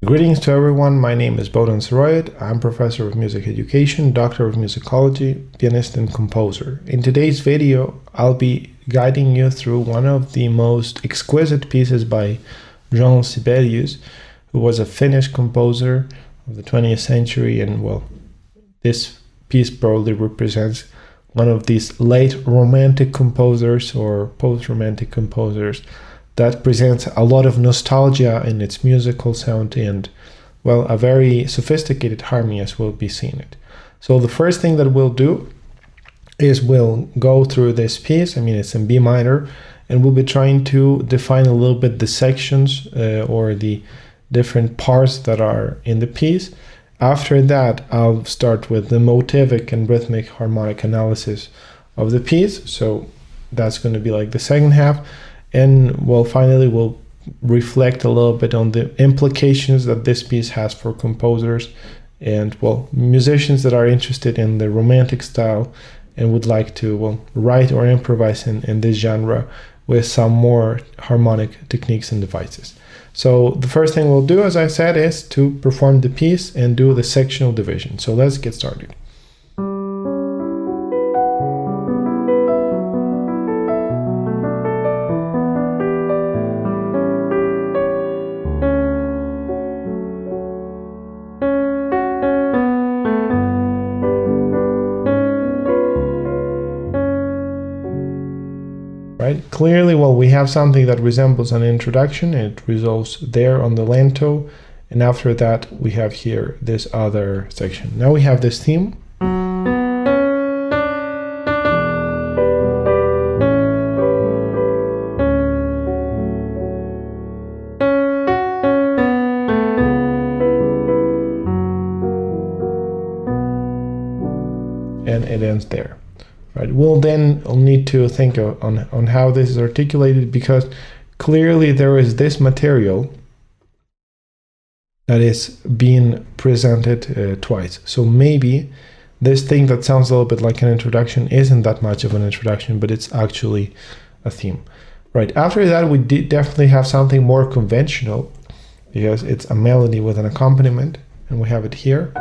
Greetings to everyone, my name is Jean Syroyid. I'm professor of music education, doctor of musicology, pianist and composer. In today's video, I'll be guiding you through one of the most exquisite pieces by Jean Sibelius, who was a Finnish composer of the 20th century, and well, this piece probably represents one of these late romantic composers or post-romantic composers that presents a lot of nostalgia in its musical sound and, well, a very sophisticated harmony as we'll be seeing it. So the first thing that we'll do is we'll go through this piece. It's in B minor, and we'll be trying to define a little bit the sections or the different parts that are in the piece. After that, I'll start with the motivic and rhythmic harmonic analysis of the piece. So that's going to be like the second half. And well, finally, we'll reflect a little bit on the implications that this piece has for composers and, well, musicians that are interested in the romantic style and would like to, well, write or improvise in this genre with some more harmonic techniques and devices. So the first thing we'll do, as I said, is to perform the piece and do the sectional division. So let's get started. Right? Clearly, well, we have something that resembles an introduction. It resolves there on the lento, and after that we have here this other section. Now we have this theme. And it ends there. Right. We'll then need to think on how this is articulated, because clearly there is this material that is being presented twice. So maybe this thing that sounds a little bit like an introduction isn't that much of an introduction, but it's actually a theme. Right. After that, we definitely have something more conventional, because it's a melody with an accompaniment, and we have it here.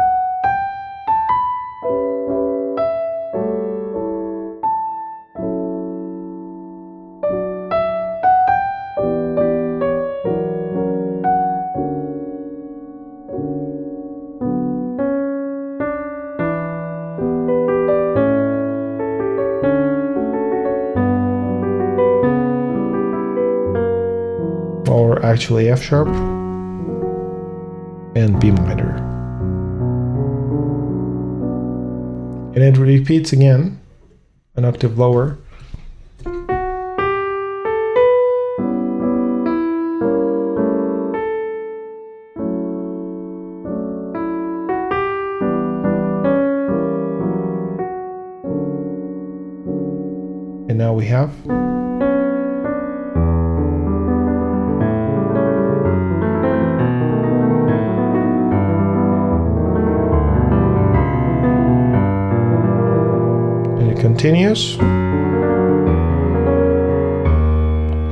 Or actually F sharp and B minor. And it repeats again, an octave lower. And now we have continues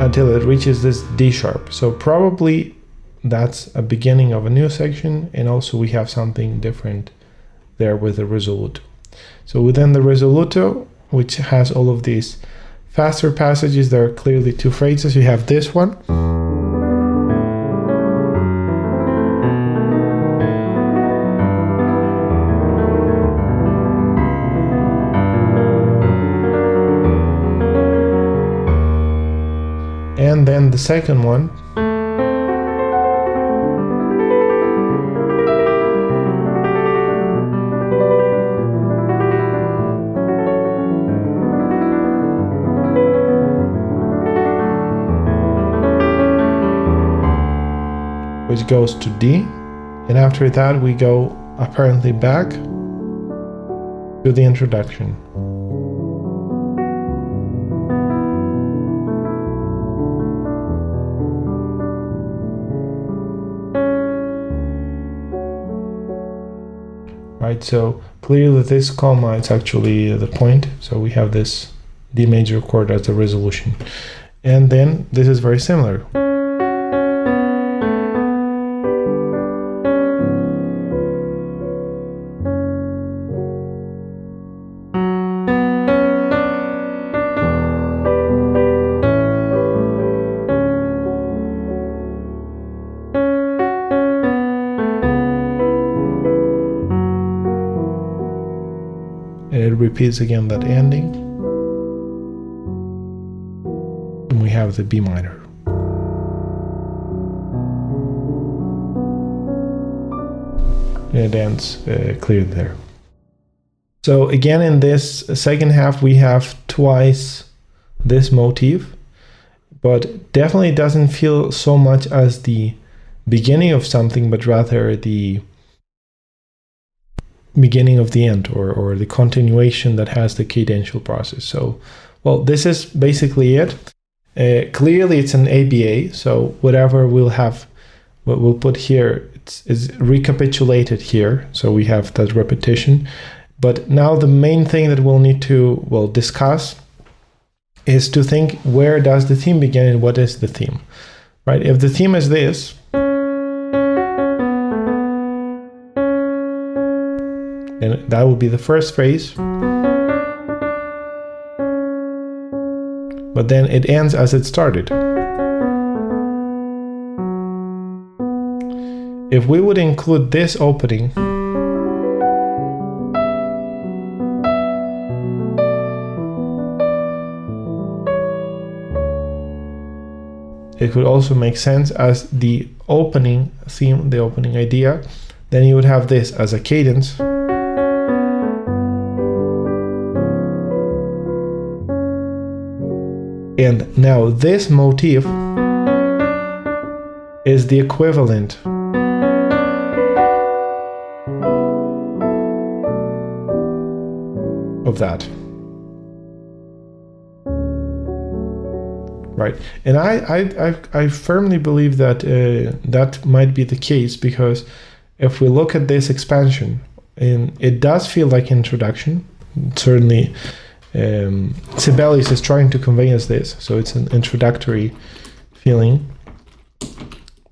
until it reaches this D sharp. So probably that's a beginning of a new section, and also we have something different there with the risoluto. So within the risoluto, which has all of these faster passages, there are clearly two phrases. You have this one, and then the second one, which goes to D, and after that we go apparently back to the introduction. Right, so clearly this comma is actually the point, so we have this D major chord as the resolution. And then this is very similar. repeats again that ending. And we have the B minor. And it ends clear there. So again, in this second half, we have twice this motif, but definitely doesn't feel so much as the beginning of something, but rather the beginning of the end, or the continuation that has the cadential process. So, well, this is basically it. Clearly it's an ABA, so whatever we'll have, what we'll put here, is recapitulated here. So we have that repetition. But now the main thing that we'll need to, well, discuss is to think, where does the theme begin and what is the theme, right? If the theme is this, and that will be the first phrase, but then it ends as it started. If we would include this opening, it could also make sense as the opening theme, the opening idea. Then you would have this as a cadence. And now this motif is the equivalent of that. Right, and I firmly believe that that might be the case, because if we look at this expansion, and it does feel like introduction, certainly Sibelius is trying to convey us this, so it's an introductory feeling.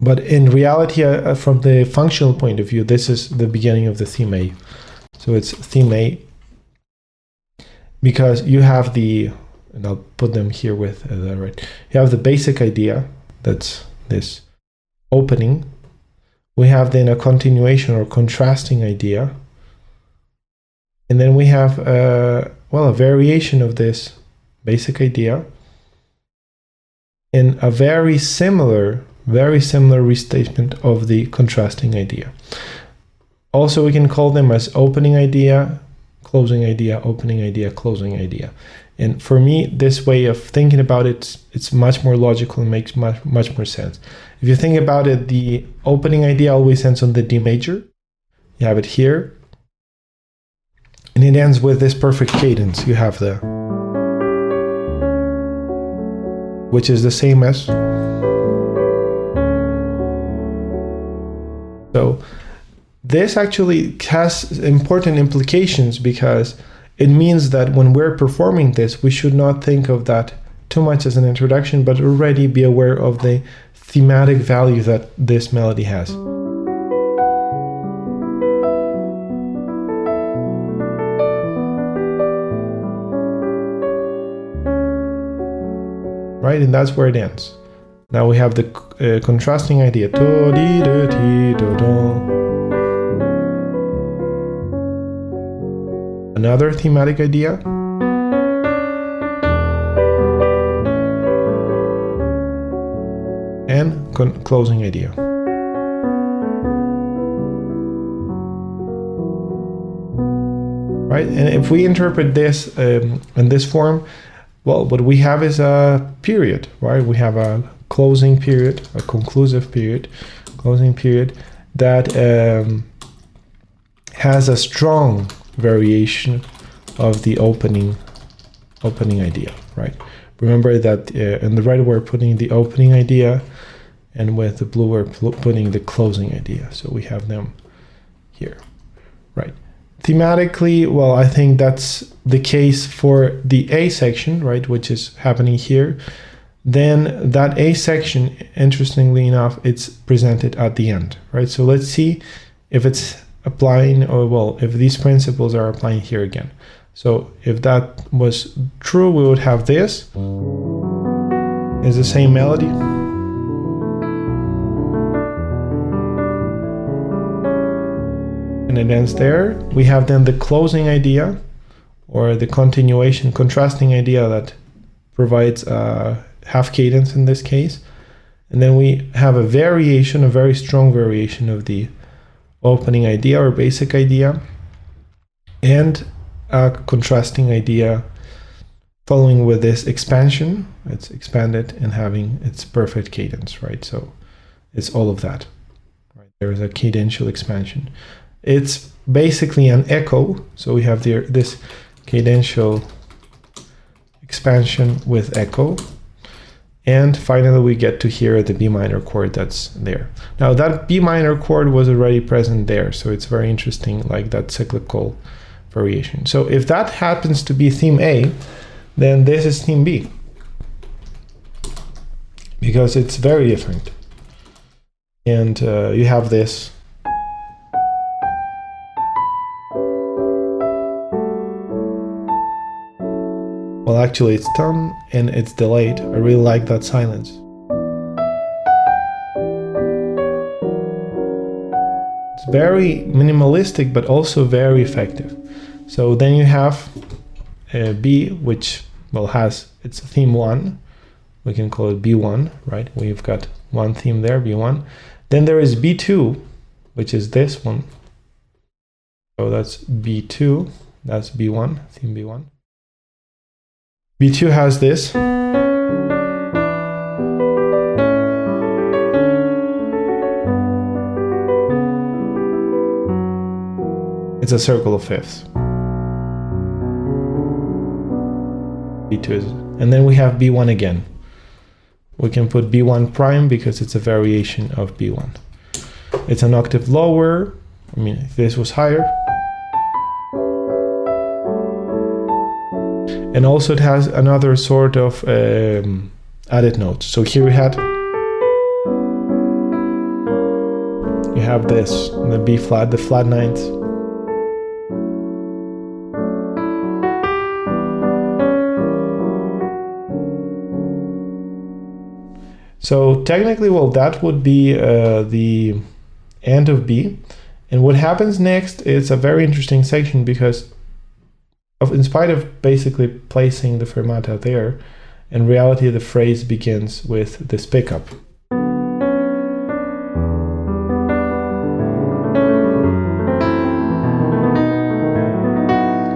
But in reality, from the functional point of view, this is the beginning of the theme A. So it's theme A, because you have the, and I'll put them here with that, right? You have the basic idea, that's this opening. We have then a continuation or contrasting idea. And then we have, well, a variation of this basic idea and a very similar restatement of the contrasting idea. Also, we can call them as opening idea, closing idea, opening idea, closing idea. And for me, this way of thinking about it, it's much more logical and makes much more sense. If you think about it, the opening idea always ends on the D major. You have it here. And it ends with this perfect cadence. You have the, which is the same as. So this actually has important implications, because it means that when we're performing this, we should not think of that too much as an introduction, but already be aware of the thematic value that this melody has. Right, and that's where it ends. Now we have the contrasting idea. Another thematic idea. And closing idea. Right, and if we interpret this in this form, well, what we have is a period, right? We have a closing period, a conclusive period, closing period that has a strong variation of the opening idea, right? Remember that in the red we're putting the opening idea, and with the blue we're putting the closing idea. So we have them here, right? Thematically, well, I think that's the case for the A section, right, which is happening here. Then that A section, interestingly enough, it's presented at the end, right? So let's see if it's applying, or well, if these principles are applying here again. So if that was true, we would have this is the same melody. And it ends there. We have then the closing idea. or the continuation, contrasting idea that provides a half cadence in this case. And then we have a variation, a very strong variation of the opening idea or basic idea, and a contrasting idea following with this expansion. It's expanded and having its perfect cadence, right? So it's all of that, right? There is a cadential expansion. It's basically an echo. So we have this cadential expansion with echo. And finally, we get to hear the B minor chord that's there. Now that B minor chord was already present there, so it's very interesting, like that cyclical variation. So if that happens to be theme A, then this is theme B, because it's very different. And you have this. Well, actually it's done and it's delayed. I really like that silence. It's very minimalistic, but also very effective. So then you have B, which, well, has its theme 1. We can call it B1, right? We've got one theme there, B1. Then there is B2, which is this one. So that's B2, that's B1, theme B1. B2 has this. It's a circle of fifths. B2 is, and then we have B1 again. We can put B1 prime because it's a variation of B1. It's an octave lower. I mean, if this was higher. And also it has another sort of added notes. So here we had, you have this, the B flat, the flat ninth. So technically, well, that would be the end of B. And what happens next is a very interesting section, because in spite of basically placing the fermata there, in reality the phrase begins with this pickup.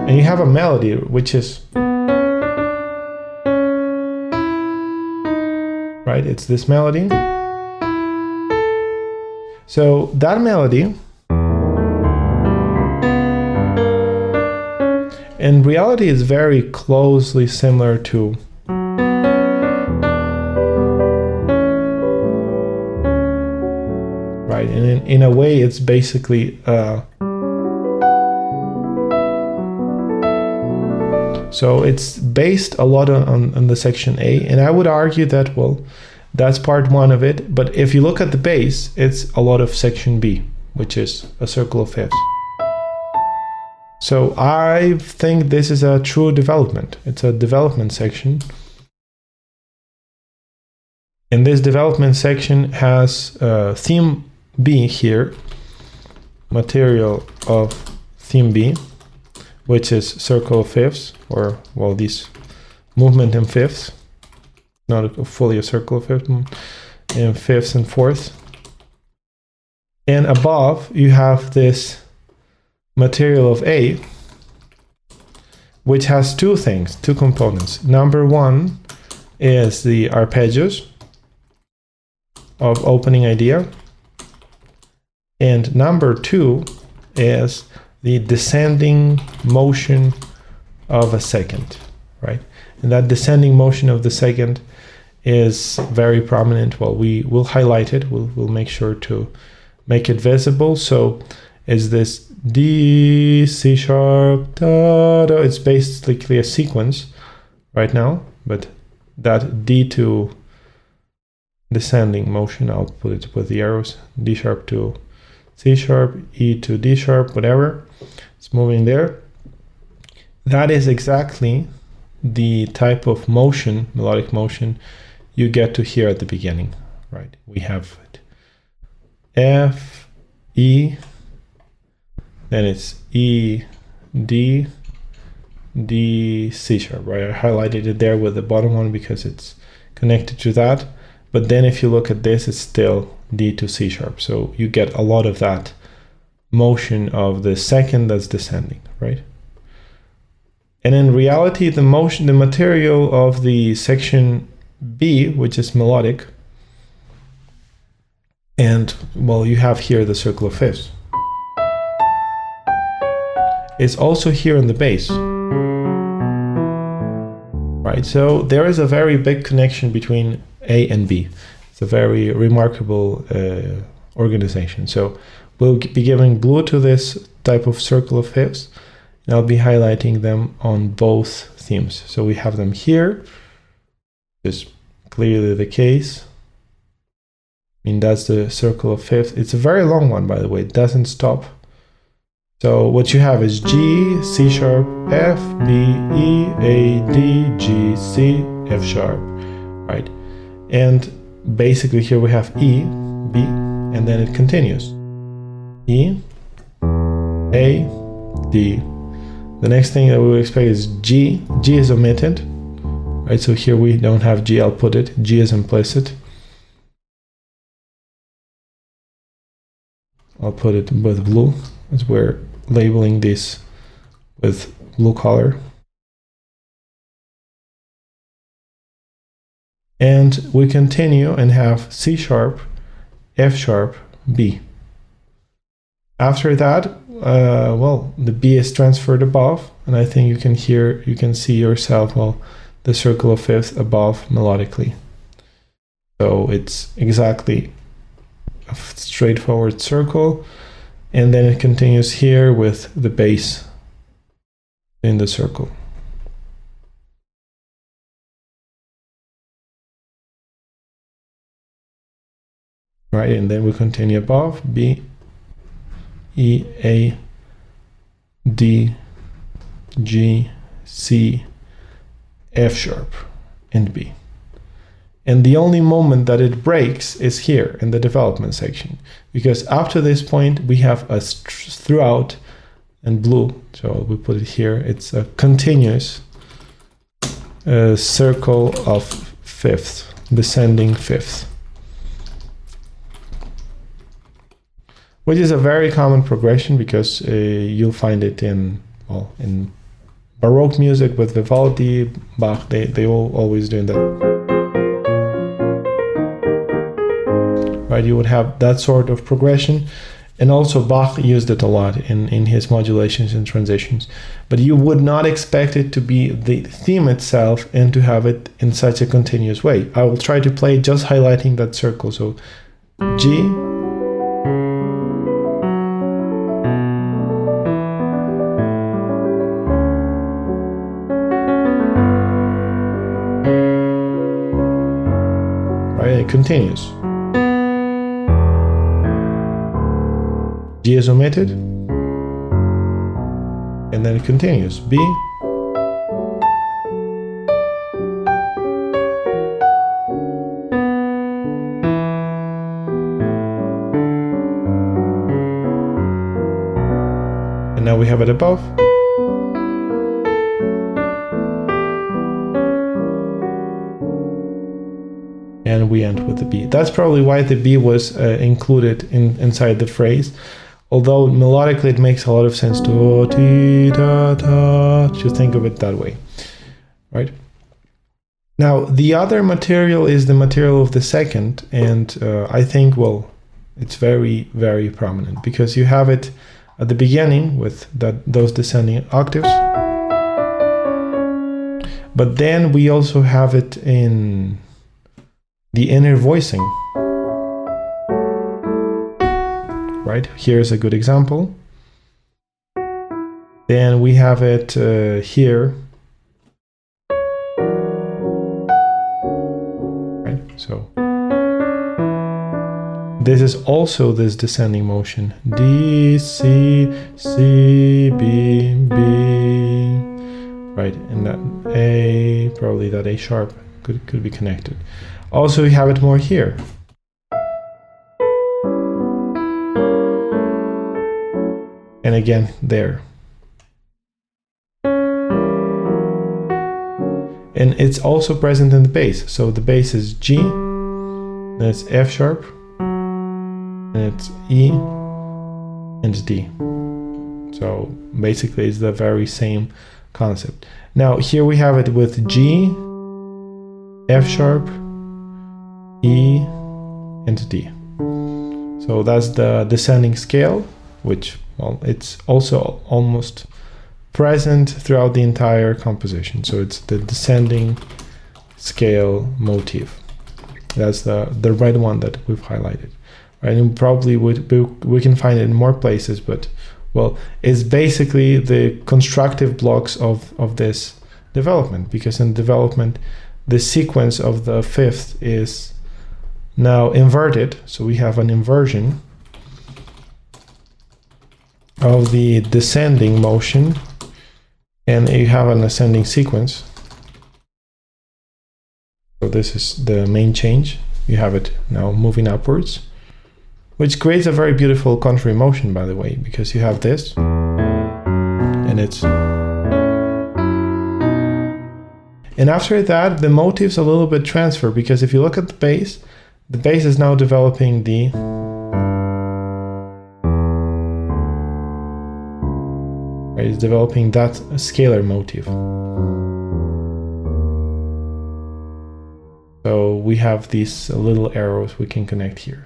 And you have a melody, which is, right, it's this melody. So that melody, in reality, is very closely similar to right, and in a way it's basically so it's based a lot on the section A, and I would argue that, well, that's part one of it, but if you look at the bass, it's a lot of section B, which is a circle of fifths. So I think this is a true development. It's a development section. And this development section has theme B here, material of theme B, which is circle of fifths, or, well, this movement in fifths, not fully a circle of fifths, in fifths and fourths. And above you have this material of A, which has two things, two components. Number one is the arpeggios of opening idea, and number two is the descending motion of a second, right? And that descending motion of the second is very prominent. Well, we will highlight it. We'll make sure to make it visible. So is this D, C sharp, da, da. It's basically a sequence right now, but that D to descending motion, I'll put it with the arrows, D sharp to C sharp, E to D sharp, whatever, it's moving there. That is exactly the type of motion, melodic motion, you get to hear at the beginning, right? We have it. F, E, then it's E, D, D, C sharp, right? I highlighted it there with the bottom one because it's connected to that. But then if you look at this, it's still D to C sharp. So you get a lot of that motion of the second that's descending, right? And in reality, the material of the section B, which is melodic, and well, you have here the circle of fifths, is also here in the bass, right? So there is a very big connection between A and B. It's a very remarkable organization. So we'll be giving blue to this type of circle of fifths, and I'll be highlighting them on both themes. So we have them here, which is clearly the case. I mean, that's the circle of fifths. It's a very long one, by the way. It doesn't stop. So what you have is G, C sharp, F, B, E, A, D, G, C, F sharp, right? And basically here we have E, B, and then it continues. E, A, D. The next thing that we would expect is G. G is omitted, right? So here we don't have G, I'll put it. G is implicit. I'll put it with blue, as we're labeling this with blue color. And we continue and have C sharp, F sharp, B. After that, well, the B is transferred above, and I think you can see yourself, well, the circle of fifths above melodically. So it's exactly a straightforward circle, and then it continues here with the bass in the circle. Right, and then we continue above, B, E, A, D, G, C, F sharp, and B. And the only moment that it breaks is here in the development section, because up to this point we have a throughout and blue, so we put it here. It's a continuous circle of fifths, descending fifths, which is a very common progression because you'll find it in Baroque music with Vivaldi, Bach. They all always doing that. Right, you would have that sort of progression, and also Bach used it a lot in his modulations and transitions. But you would not expect it to be the theme itself and to have it in such a continuous way. I will try to play just highlighting that circle. So G, right, it continues. G is omitted, and then it continues. B, and now we have it above. And we end with the B. That's probably why the B was included inside the phrase. Although melodically it makes a lot of sense to think of it that way, right? Now, the other material is the material of the second, and I think, well, it's very, very prominent because you have it at the beginning with those descending octaves, but then we also have it in the inner voicing. Right, here's a good example. Then we have it here. Right, so this is also this descending motion. D, C, C, B, B. Right, and that A, probably that A sharp could be connected. Also, we have it more here. And again, there. And it's also present in the bass. So the bass is G, then it's F sharp, and it's E, and D. So basically it's the very same concept. Now here we have it with G, F sharp, E, and D. So that's the descending scale, which, well, it's also almost present throughout the entire composition. So it's the descending scale motif. That's the red one that we've highlighted, right? And probably we can find it in more places, but, well, it's basically the constructive blocks of this development, because in development, the sequence of the fifth is now inverted. So we have an inversion of the descending motion, and you have an ascending sequence. So this is the main change. You have it now moving upwards, which creates a very beautiful contrary motion, by the way, because you have this, and it's... And after that, the motif's a little bit transfer, because if you look at the bass is now developing the... It's developing that scalar motif. So we have these little arrows we can connect here.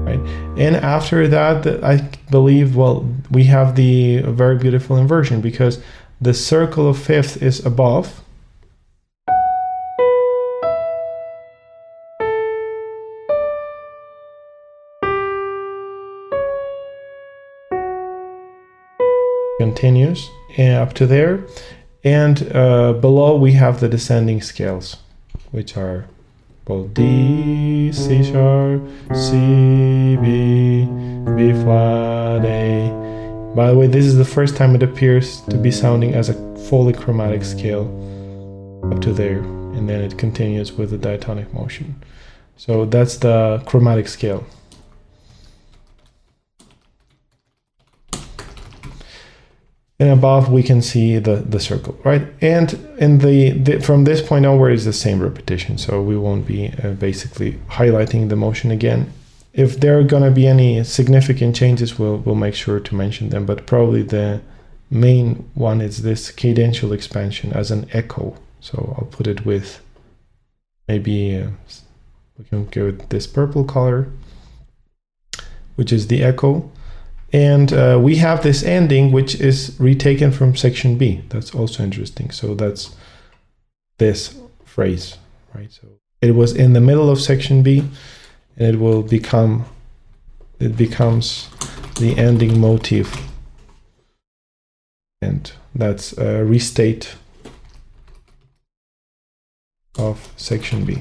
Right. And after that, I believe, well, we have the very beautiful inversion, because the circle of fifth is above. Continues up to there. And below we have the descending scales, which are, well, D, C sharp, C, B, B flat, A. By the way, this is the first time it appears to be sounding as a fully chromatic scale up to there, and then it continues with the diatonic motion. So that's the chromatic scale. And above we can see the circle, right? And in from this point onward is the same repetition, so we won't be basically highlighting the motion again. If there are going to be any significant changes, we'll make sure to mention them, but probably the main one is this cadential expansion as an echo. So I'll put it with, maybe we can go with this purple color, which is the echo. And we have this ending, which is retaken from section B. That's also interesting. So that's this phrase, right? So it was in the middle of section B, and it becomes the ending motif, and that's a restate of section B,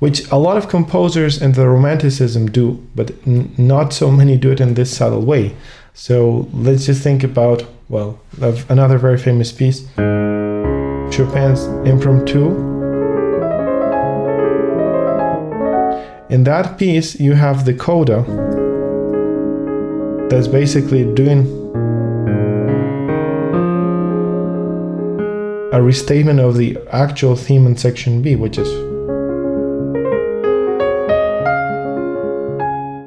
which a lot of composers in the Romanticism do, but not so many do it in this subtle way. So let's just think about, well, another very famous piece, Chopin's Impromptu. In that piece, you have the coda that's basically doing a restatement of the actual theme in section B, which is,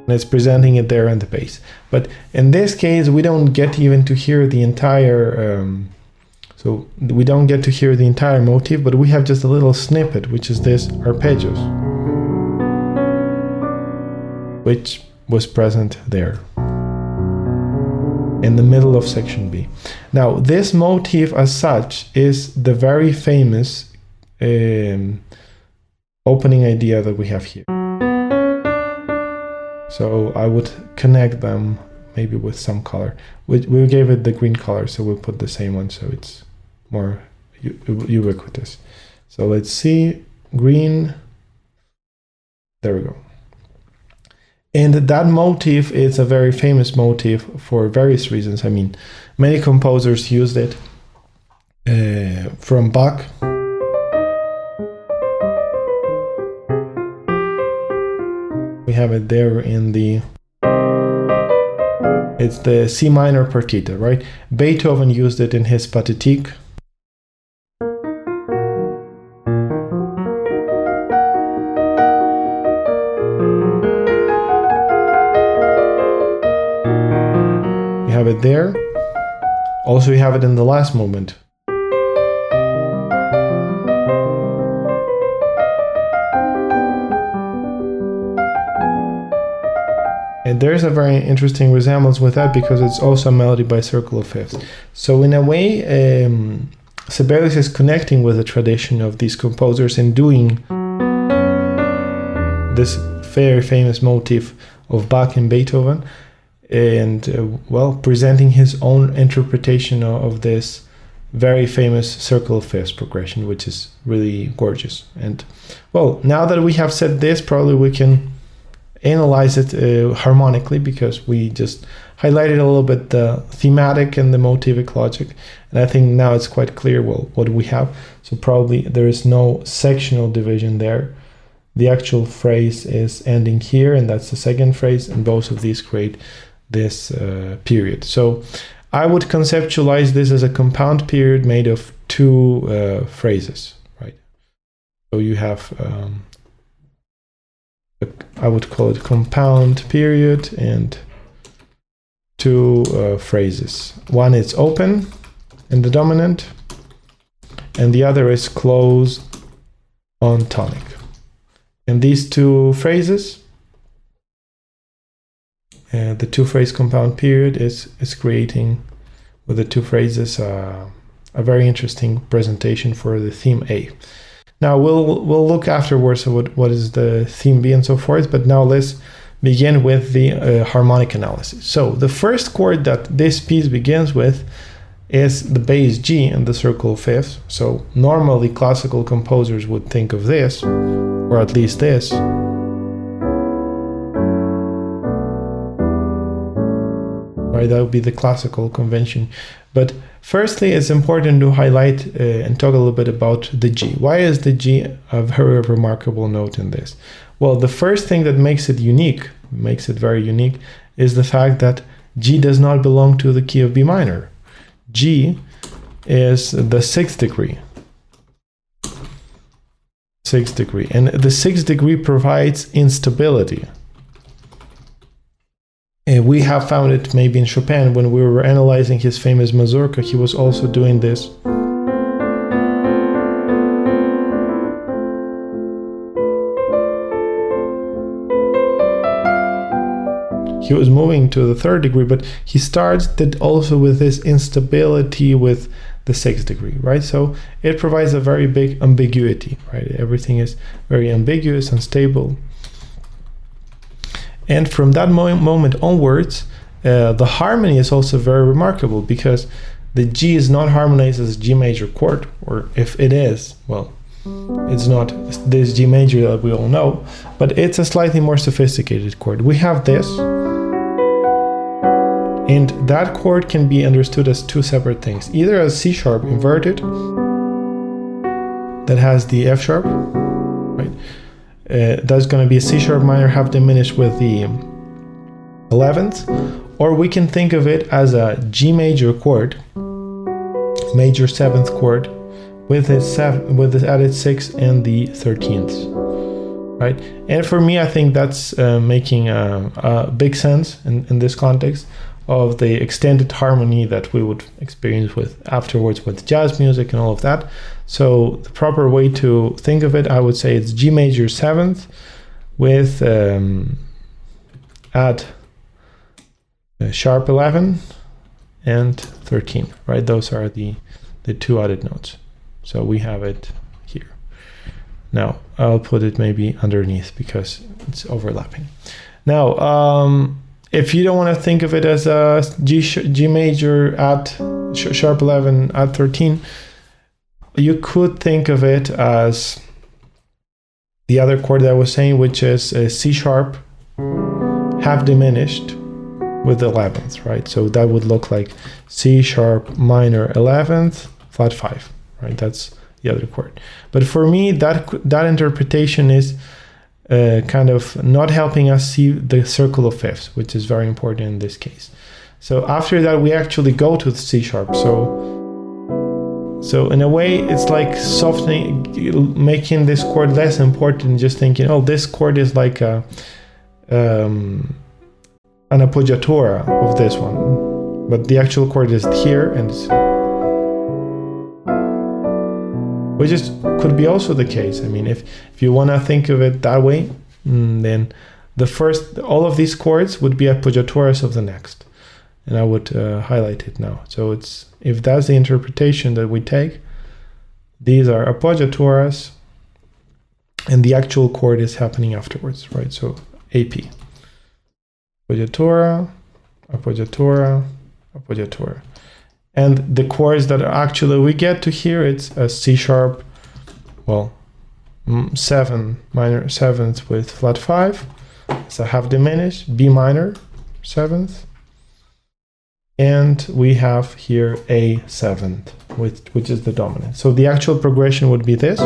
and it's presenting it there in the bass. But in this case, we don't get even to hear the entire, so we don't get to hear the entire motif, but we have just a little snippet, which is this arpeggios, which was present there in the middle of section B. Now, this motif as such is the very famous opening idea that we have here. So I would connect them maybe with some color. We gave it the green color, so we'll put the same one so it's more ubiquitous. So let's see, green, there we go. And that motif is a very famous motif for various reasons. I mean, many composers used it, from Bach We have it there in the, it's the C minor partita, right? Beethoven used it in his Pathétique. You have it there. Also, you have it in the last movement. And there's a very interesting resemblance with that because it's also a melody by circle of fifths. So in a way, Sibelius is connecting with the tradition of these composers in doing this very famous motif of Bach and Beethoven, and well, presenting his own interpretation of this very famous circle of fifths progression, which is really gorgeous. And well, now that we have said this, probably we can analyze it harmonically, because we just highlighted a little bit the thematic and the motivic logic, and I think now it's quite clear, well, what we have. So probably there is no sectional division there. The actual phrase is ending here, and that's the second phrase, and both of these create this period. So I would conceptualize this as a compound period made of two phrases, right? So you have I would call it compound period and two phrases. One is open in the dominant, and the other is closed on tonic. And these two phrases, the two-phrase compound period is creating, with the two phrases, a very interesting presentation for the theme A. Now we'll look afterwards at what is the theme B and so forth, but now let's begin with the harmonic analysis. So the first chord that this piece begins with is the bass G in the circle of fifths. So normally classical composers would think of this, or at least this. Right, that would be the classical convention. But firstly, it's important to highlight and talk a little bit about the G. Why is the G a very remarkable note in this? Well, the first thing that makes it unique, makes it very unique, is the fact that G does not belong to the key of B minor. G is the sixth degree. Sixth degree. And the sixth degree provides instability. We have found it maybe in Chopin when we were analyzing his famous mazurka. He was also doing this. He was moving to the third degree, but he started also with this instability with the sixth degree, right? So it provides a very big ambiguity, right? Everything is very ambiguous, unstable. And from that moment onwards, the harmony is also very remarkable, because the G is not harmonized as a G major chord, or if it is, well, it's not this G major that we all know, but it's a slightly more sophisticated chord. We have this, and that chord can be understood as two separate things, either as C sharp inverted, that has the F sharp, right? That's going to be a C sharp minor half diminished with the 11th, or we can think of it as a G major chord, major 7th chord, with its added 6th and the 13th, right? And for me, I think that's making a big sense in this context of the extended harmony that we would experience with afterwards with jazz music and all of that. So the proper way to think of it, I would say it's G major 7th with add sharp 11 and 13, right? Those are the two added notes. So we have it here. Now I'll put it maybe underneath because it's overlapping. Now, if you don't want to think of it as a G major at sharp 11 at 13, you could think of it as the other chord that I was saying, which is a C sharp half diminished with the 11th, right? So that would look like C sharp minor 11th flat 5, right? That's the other chord. But for me, that interpretation is kind of not helping us see the circle of fifths, which is very important in this case. So after that, we actually go to the C sharp. So in a way, it's like softening, making this chord less important, just thinking, oh, this chord is like an appoggiatura of this one. But the actual chord is here, and which is, could be also the case. I mean, if you want to think of it that way, then all of these chords would be appoggiaturas of the next. And I would highlight it now. So if that's the interpretation that we take, these are appoggiaturas, and the actual chord is happening afterwards, right? So AP. Appoggiatura, appoggiatura, appoggiatura. And the chords that actually we get to here, it's a C sharp, well, 7 minor 7th with flat 5, so half diminished, B minor 7th, and we have here a 7th, which is the dominant. So the actual progression would be this,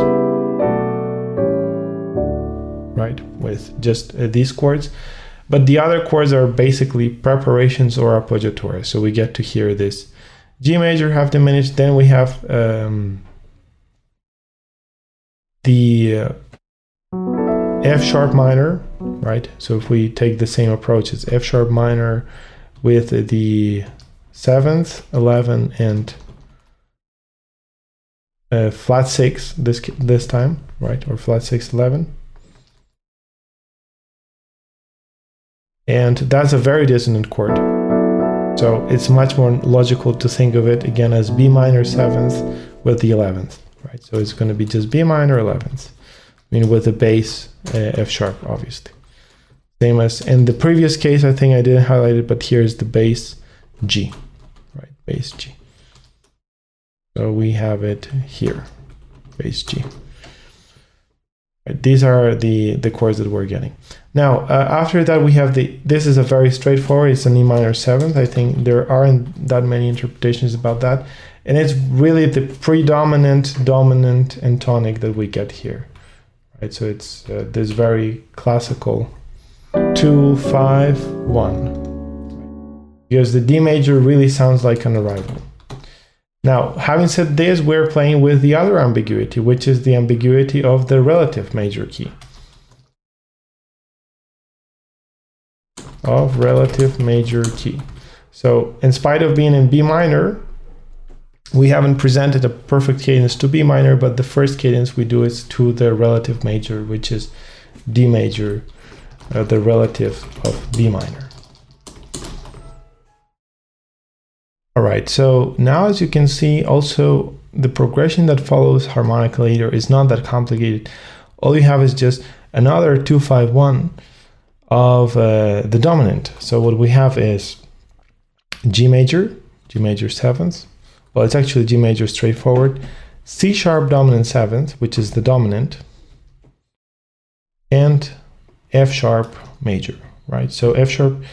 right, with just these chords. But the other chords are basically preparations or appoggiaturas. So we get to hear this G major half diminished, then we have the F sharp minor, right? So if we take the same approach, it's F sharp minor with the 7th, 11, and flat 6 this time, right? Or flat 6, 11. And that's a very dissonant chord. So it's much more logical to think of it again as B minor 7th with the 11th, right? So it's going to be just B minor 11th, I mean, with the bass F sharp, obviously. Same as in the previous case, I think I didn't highlight it, but here's the bass G, right? Bass G. So we have it here, bass G. Right, these are the chords that we're getting. Now, after that, we have this is a very straightforward, it's an E minor 7th. I think there aren't that many interpretations about that. And it's really the predominant, dominant, and tonic that we get here. Right, so it's this very classical 2, 5, 1. Because the D major really sounds like an arrival. Now, having said this, we're playing with the other ambiguity, which is the ambiguity of the relative major key. Of relative major key. So, in spite of being in B minor, we haven't presented a perfect cadence to B minor, but the first cadence we do is to the relative major, which is D major, the relative of B minor. All right, so now as you can see, also the progression that follows harmonic later is not that complicated. All you have is just another 2, 5, 1 of the dominant. So what we have is G major 7th. Well, it's actually G major straightforward. C sharp dominant 7th, which is the dominant, and F sharp major, right? So F sharp.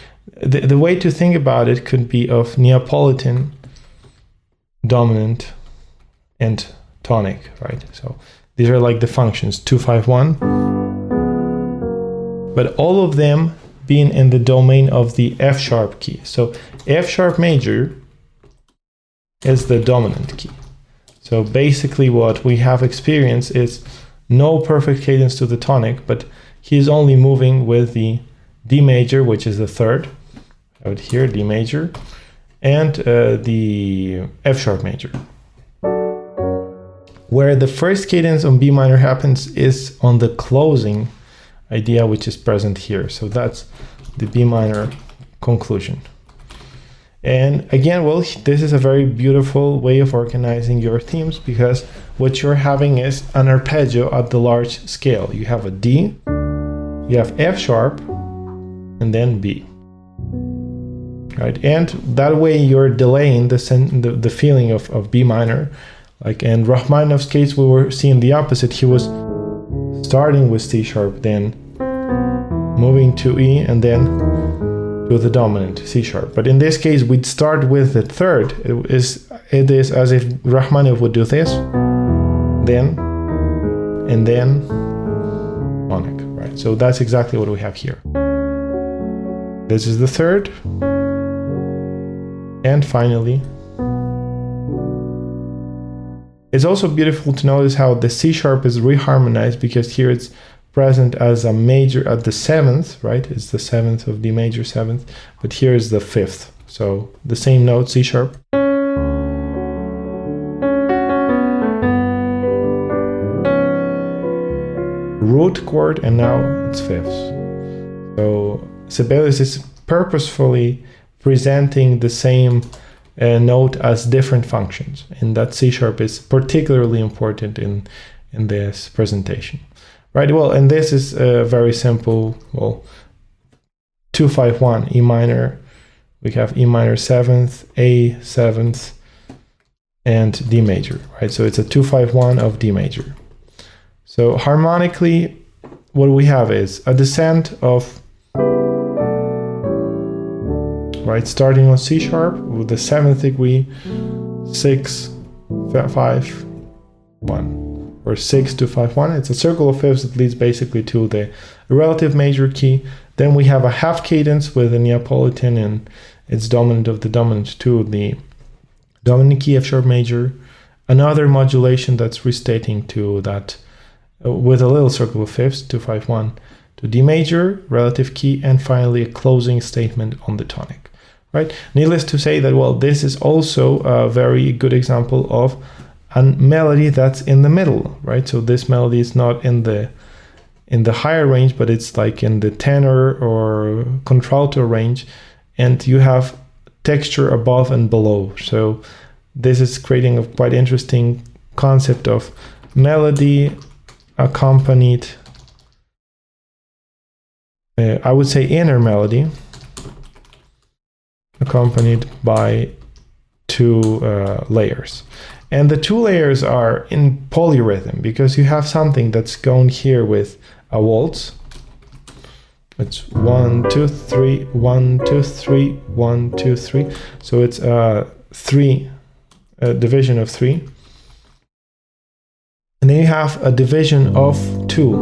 The way to think about it could be of Neapolitan, dominant, and tonic, right? So these are like the functions, 2, 5, 1. But all of them being in the domain of the F sharp key. So F sharp major is the dominant key. So basically what we have experienced is no perfect cadence to the tonic, but he's only moving with the D major, which is the third, out here, D major, and the F sharp major. Where the first cadence on B minor happens is on the closing idea, which is present here. So that's the B minor conclusion. And again, well, this is a very beautiful way of organizing your themes, because what you're having is an arpeggio at the large scale. You have a D, you have F sharp, and then B, right? And that way you're delaying the feeling of B minor. Like in Rachmaninoff's case, we were seeing the opposite. He was starting with C sharp, then moving to E, and then to the dominant C sharp. But in this case, we'd start with the third. It is as if Rachmaninoff would do this, then, and then tonic, right? right? So that's exactly what we have here. This is the third. And finally, it's also beautiful to notice how the C sharp is reharmonized, because here it's present as a major at the seventh, right? It's the seventh of D major seventh, but here is the fifth. So the same note, C sharp. Root chord, and now it's fifths. So Sibelius is purposefully presenting the same note as different functions, and that C sharp is particularly important in this presentation, right? Well, and this is very simple. Well, 2-5-1 E minor. We have E minor seventh, A seventh, and D major, right? So it's a 2-5-1 of D major. So harmonically, what we have is a descent of, right, starting on C sharp with the seventh degree, 6, 5, 1, or 6 to 5, 1. It's a circle of fifths that leads basically to the relative major key. Then we have a half cadence with the Neapolitan, and it's dominant of the dominant to the dominant key F sharp major. Another modulation that's restating to that with a little circle of fifths, 2, 5, 1 to D major, relative key, and finally a closing statement on the tonic, right? Needless to say that, well, this is also a very good example of a melody that's in the middle, right? So this melody is not in the higher range, but it's like in the tenor or contralto range, and you have texture above and below. So this is creating a quite interesting concept of melody accompanied, I would say inner melody, accompanied by two layers. And the two layers are in polyrhythm, because you have something that's going here with a waltz. It's 1, 2, 3, 1, 2, 3, 1, 2, 3. So it's a division of 3. And then you have a division of 2,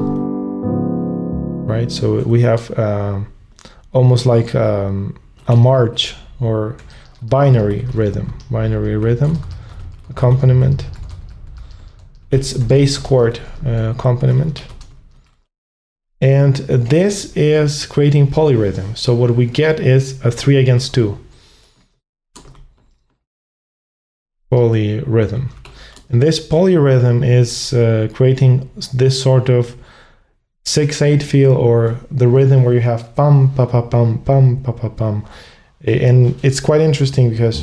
right? So we have almost like a march or binary rhythm accompaniment. It's bass chord accompaniment. And this is creating polyrhythm. So what we get is a 3 against 2 polyrhythm. And this polyrhythm is creating this sort of 6/8 feel, or the rhythm where you have pum pa pa pum pum pa pa pum. And it's quite interesting because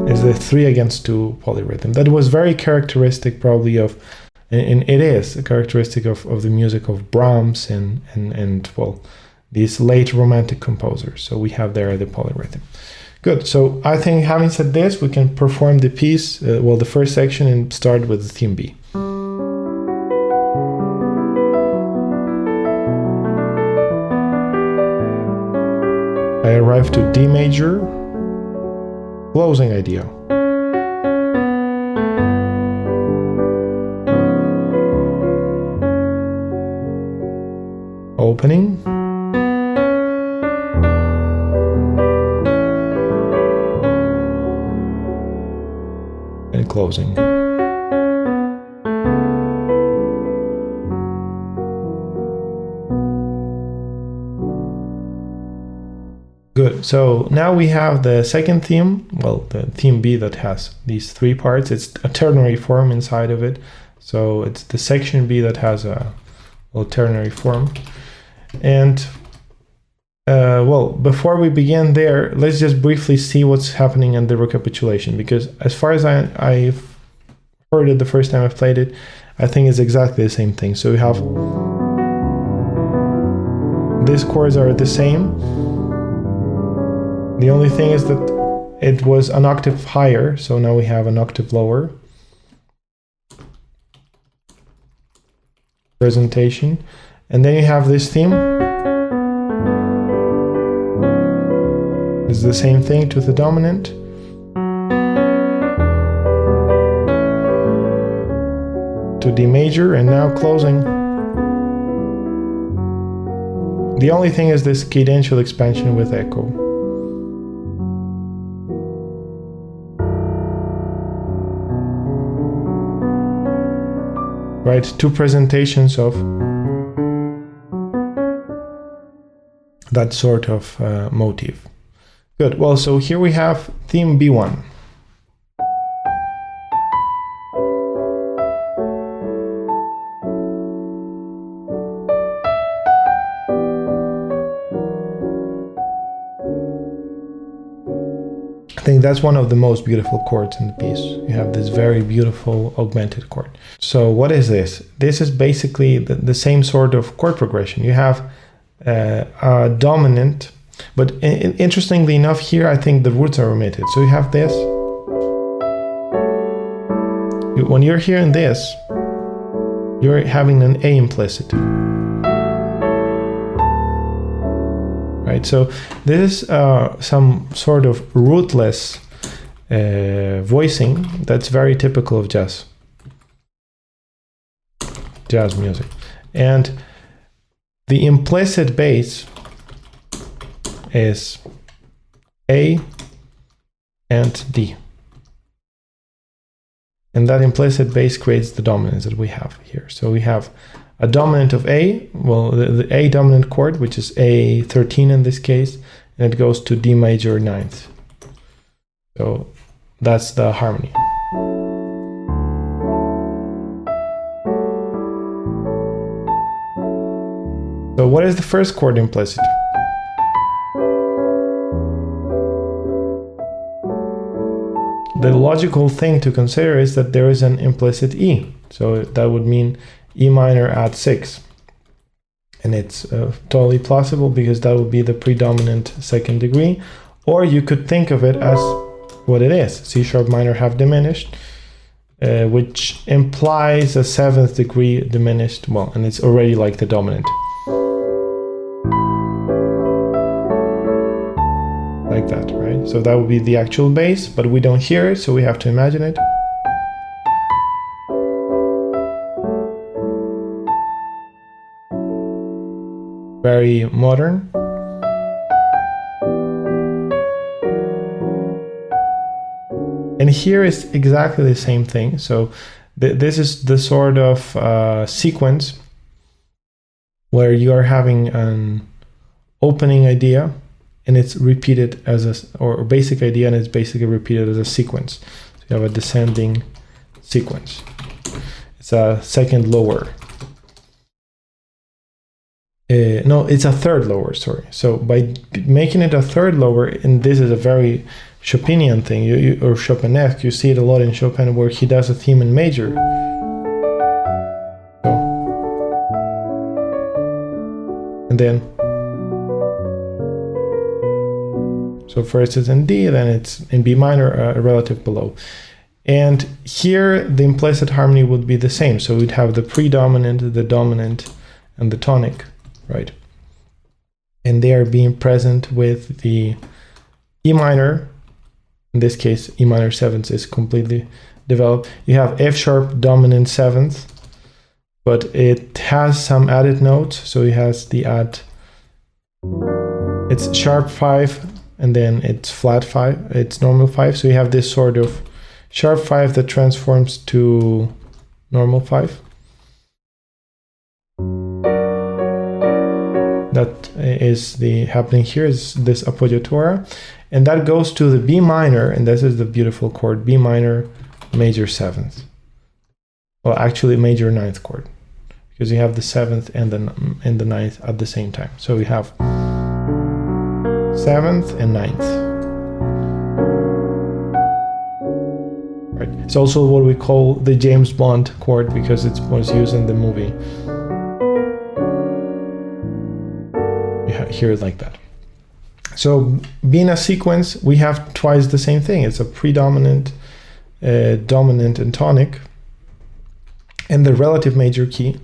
is the 3 against 2 polyrhythm. That was very characteristic probably of, and it is a characteristic of the music of Brahms and well, these late romantic composers. So we have there the polyrhythm. Good. So I think, having said this, we can perform the piece, well, the first section, and start with the theme B. I arrive to D major, closing idea. Opening. And closing. Good. So now we have the second theme, well, the theme B, that has these 3 parts. It's a ternary form inside of it. So it's the section B that has a ternary form. And well, before we begin there, let's just briefly see what's happening in the recapitulation, because as far as I've heard it the first time I've played it, I think it's exactly the same thing. So we have these chords are the same. The only thing is that it was an octave higher, so now we have an octave lower. Presentation. And then you have this theme. It's the same thing to the dominant. to D major, and now closing. The only thing is this cadential expansion with echo. Right, two presentations of that sort of motif. Good, well, so here we have theme B1. I think that's one of the most beautiful chords in the piece. You have this very beautiful augmented chord. So what is this? This is basically the same sort of chord progression. You have a dominant, but interestingly enough here I think the roots are omitted. So you have this. When you're hearing this, you're having an A implicit. Right, so this is some sort of rootless voicing that's very typical of jazz music. And the implicit bass is A and D. And that implicit bass creates the dominance that we have here. So we have a dominant of A, well, the A dominant chord, which is A13 in this case, and it goes to D major 9th. So that's the harmony. So what is the first chord implicit? The logical thing to consider is that there is an implicit E. So that would mean E minor at 6. And it's totally plausible because that would be the predominant second degree. Or you could think of it as what it is, C sharp minor half diminished, which implies a 7th degree diminished, well, and it's already like the dominant. Like that, right? So that would be the actual bass, but we don't hear it, so we have to imagine it. Very modern. And here is exactly the same thing. So this is the sort of sequence where you are having an opening idea and it's repeated as a, or basic idea, and it's basically repeated as a sequence. So you have a descending sequence. It's a second lower. No, it's a third lower, sorry. So by making it a third lower, and this is a very Chopinian thing, or Chopinesque, you see it a lot in Chopin where he does a theme in major. So, and then, so first it's in D, then it's in B minor, a relative below. And here the implicit harmony would be the same. So we'd have the predominant, the dominant, and the tonic. Right, and they are being present with the E minor. In this case, E minor 7th is completely developed. You have F sharp dominant 7th, but it has some added notes. So it has the add. It's sharp 5, and then it's flat 5. It's normal 5. So you have this sort of sharp 5 that transforms to normal 5. That is the happening here, is this appoggiatura, and that goes to the B minor, and this is the beautiful chord, B minor major 7th. Well, actually major 9th chord, because you have the 7th and the 9th at the same time. So we have 7th and 9th. Right. It's also what we call the James Bond chord because it was used in the movie. Hear it like that. So being a sequence, we have twice the same thing. It's a predominant, dominant, and tonic, and the relative major key.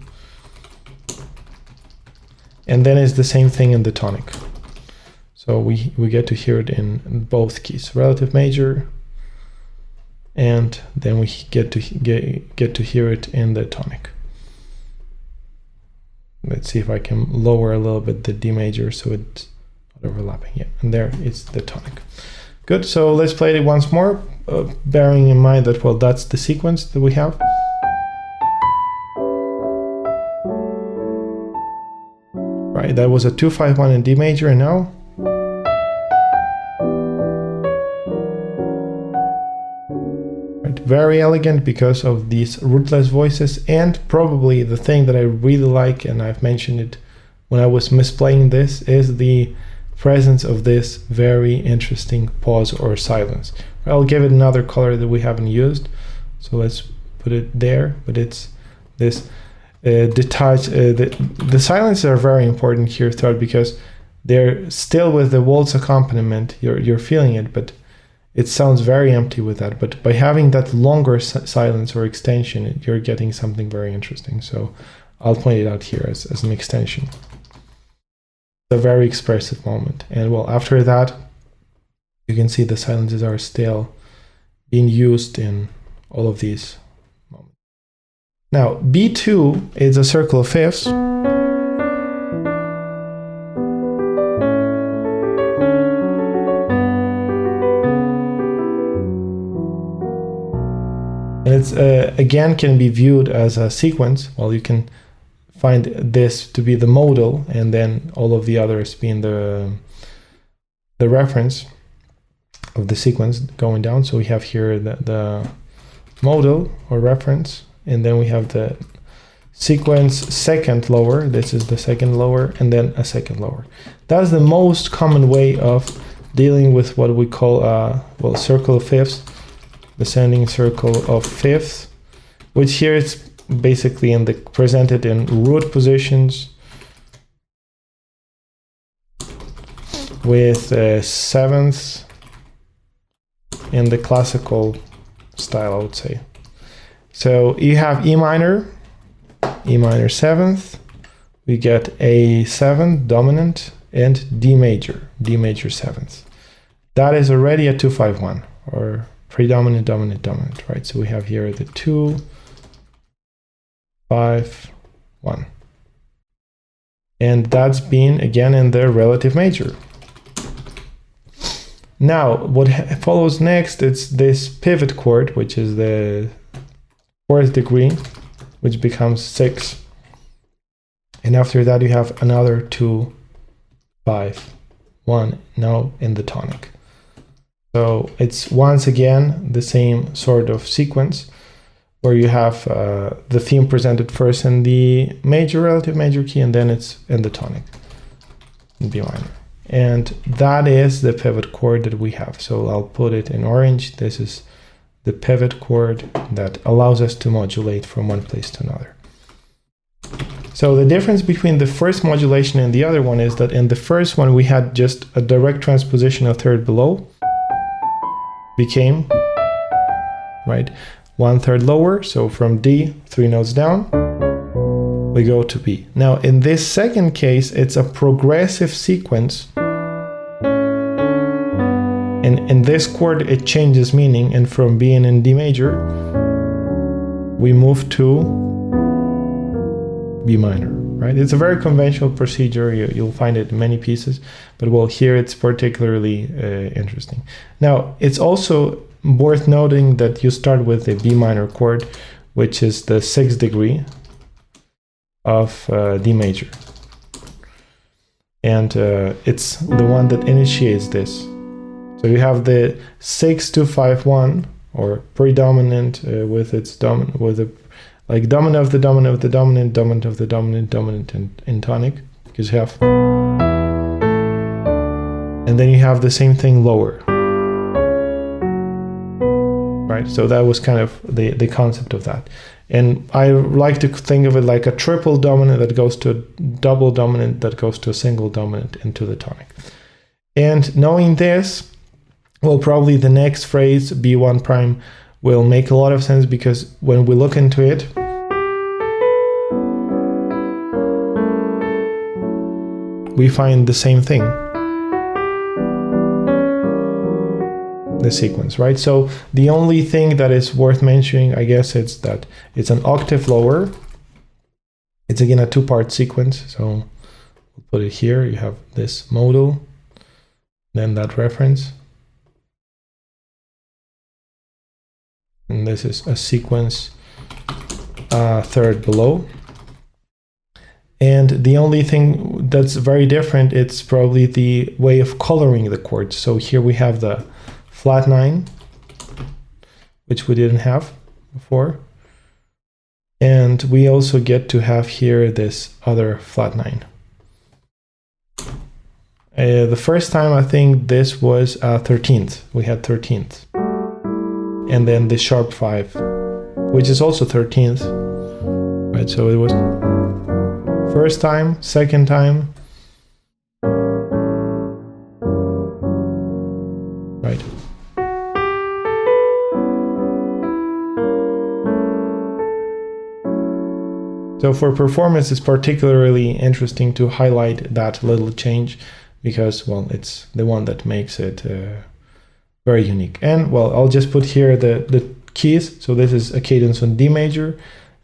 And then it's the same thing in the tonic. So we get to hear it in both keys, relative major and then we get to hear it in the tonic. Let's see if I can lower a little bit the D major so it's not overlapping. Yeah, and there it's the tonic. Good, so let's play it once more, bearing in mind that, well, that's the sequence that we have. Right, that was a 2-5-1 in D major, and now very elegant because of these rootless voices, and probably the thing that I really like, and I've mentioned it when I was misplaying this, is the presence of this very interesting pause or silence. I'll give it another color that we haven't used, so let's put it there, but it's this detached, the silences are very important here throughout because they're still with the waltz accompaniment, you're feeling it, but it sounds very empty with that. But by having that longer silence or extension, you're getting something very interesting. So I'll point it out here as an extension. It's a very expressive moment. And well, after that, you can see the silences are still being used in all of these moments. Now, B2 is a circle of fifths. And it's again can be viewed as a sequence. Well, you can find this to be the modal, and then all of the others being the reference of the sequence going down. So we have here the modal or reference, and then we have the sequence second lower. This is the second lower, and then a second lower. That's the most common way of dealing with what we call well, circle of fifths. Descending circle of fifths, which here is basically presented in root positions with sevenths in the classical style, I would say. So you have E minor seventh, we get A7 dominant, and D major seventh. That is already a 2-5-1 or predominant, dominant, dominant, right? So we have here the 2, 5, 1. And that's been again in the relative major. Now, what follows next, it's this pivot chord, which is the 4th degree, which becomes 6. And after that, you have another 2, 5, 1, now in the tonic. So it's once again the same sort of sequence where you have the theme presented first in the major, relative major key, and then it's in the tonic, in B minor. And that is the pivot chord that we have. So I'll put it in orange. This is the pivot chord that allows us to modulate from one place to another. So the difference between the first modulation and the other one is that in the first one we had just a direct transposition of third below, became, right, 1/3 lower, so from D, 3 notes down, we go to B. Now in this second case, it's a progressive sequence, and in this chord it changes meaning, and from being in D major, we move to B minor, right? It's a very conventional procedure, you'll find it in many pieces, but well, here it's particularly interesting. Now, it's also worth noting that you start with a B minor chord, which is the 6th degree of D major. And it's the one that initiates this. So you have the 6-2-5-1, or predominant with its dominant, with a like dominant of the dominant of the dominant, dominant of the dominant, dominant in tonic, because you have, and then you have the same thing lower, right? So that was kind of the concept of that. And I like to think of it like a triple dominant that goes to a double dominant that goes to a single dominant into the tonic. And knowing this, well, probably the next phrase, B1 prime, will make a lot of sense, because when we look into it, we find the same thing. the sequence, right? So the only thing that is worth mentioning, I guess, it's that it's an octave lower. It's again a two-part sequence, so we'll put it here. You have this modal, then that reference, and this is a sequence third below. And the only thing that's very different, it's probably the way of coloring the chords. So here we have the flat 9, which we didn't have before. And we also get to have here this other flat 9. The first time, I think this was 13th. We had 13th. And then the sharp 5, which is also 13th. Right, so it was first time, second time. Right. So for performance, it's particularly interesting to highlight that little change because, well, it's the one that makes it very unique. And, well, I'll just put here the keys. So this is a cadence on D major,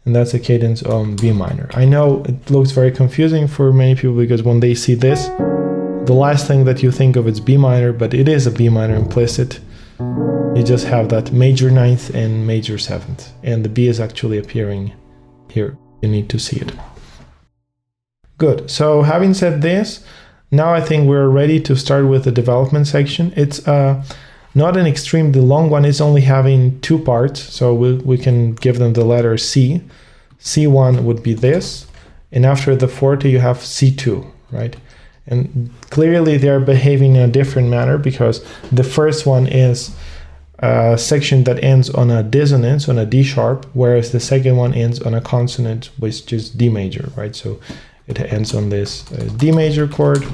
and that's a cadence on B minor. I know it looks very confusing for many people because when they see this, the last thing that you think of is B minor, but it is a B minor implicit. You just have that major 9th and major 7th, and the B is actually appearing here. You need to see it. Good. So having said this, now I think we're ready to start with the development section. It's not an extremely long one. It's only having 2 parts, so we can give them the letter C. C1 would be this, and after the forte you have C2, right? And clearly they're behaving in a different manner because the first one is a section that ends on a dissonance, on a D sharp, whereas the second one ends on a consonant, which is D major, right? So it ends on this D major chord,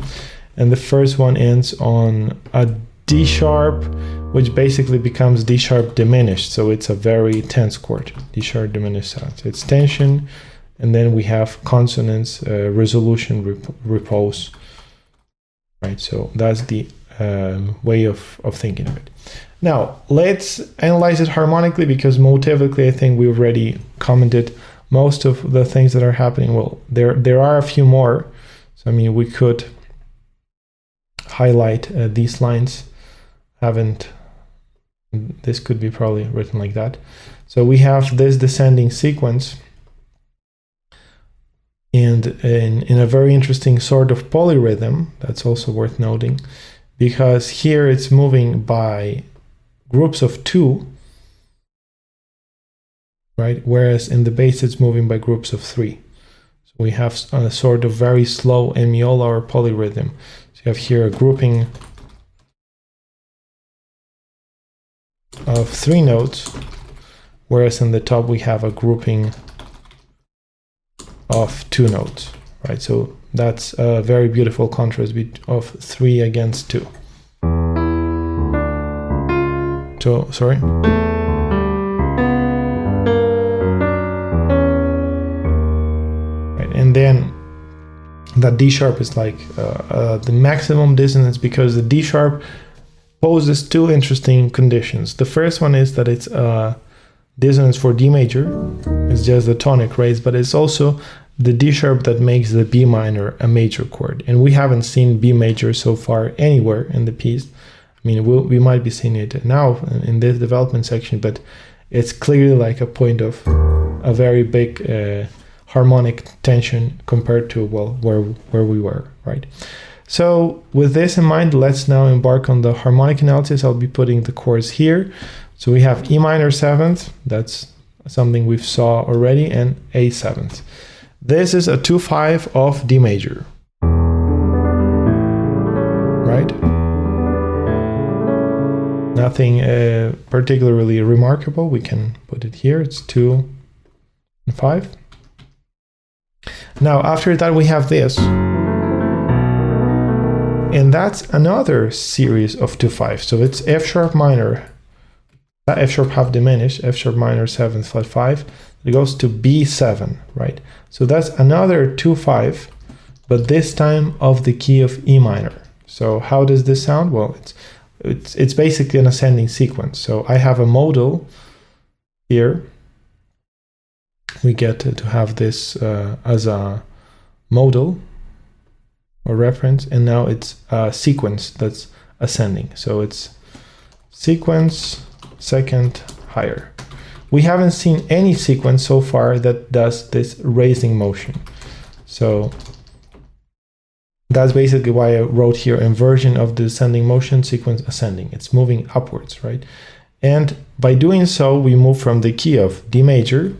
and the first one ends on a D sharp, which basically becomes D sharp diminished. So it's a very tense chord, D sharp diminished sound. It's tension, and then we have consonants, resolution, repose, right? So that's the way of thinking of it. Now, let's analyze it harmonically because motivically, I think we already commented most of the things that are happening. Well, there are a few more. So, I mean, we could highlight these lines. This could be probably written like that. So we have this descending sequence, and in a very interesting sort of polyrhythm. That's also worth noting, because here it's moving by groups of 2, right? Whereas in the bass it's moving by groups of 3. So we have a sort of very slow emiola or polyrhythm. So you have here a grouping of 3 notes, whereas in the top we have a grouping of 2 notes, right? So that's a very beautiful contrast of 3 against 2. So, sorry. Right, and then that D sharp is like the maximum dissonance because the D sharp poses 2 interesting conditions. The first one is that it's dissonance for D major. It's just the tonic raised, but it's also the D sharp that makes the B minor a major chord. And we haven't seen B major so far anywhere in the piece. I mean, we might be seeing it now in this development section, but it's clearly like a point of a very big harmonic tension compared to, well, where we were, right? So with this in mind, let's now embark on the harmonic analysis. I'll be putting the chords here. So we have E minor 7th, that's something we've saw already, and A 7th. This is a 2/5 of D major, right? Nothing particularly remarkable. We can put it here. It's 2 and 5. Now after that we have this. And that's another series of 2/5. So it's F sharp minor, F sharp half diminished, F sharp minor 7th flat 5. It goes to B7, right? So that's another 2/5, but this time of the key of E minor. So how does this sound? Well, it's basically an ascending sequence. So I have a modal here. We get to have this as a modal or reference, and now it's a sequence that's ascending. So it's sequence, second, higher. We haven't seen any sequence so far that does this raising motion. So that's basically why I wrote here inversion of the descending motion, sequence ascending. It's moving upwards, right? And by doing so, we move from the key of D major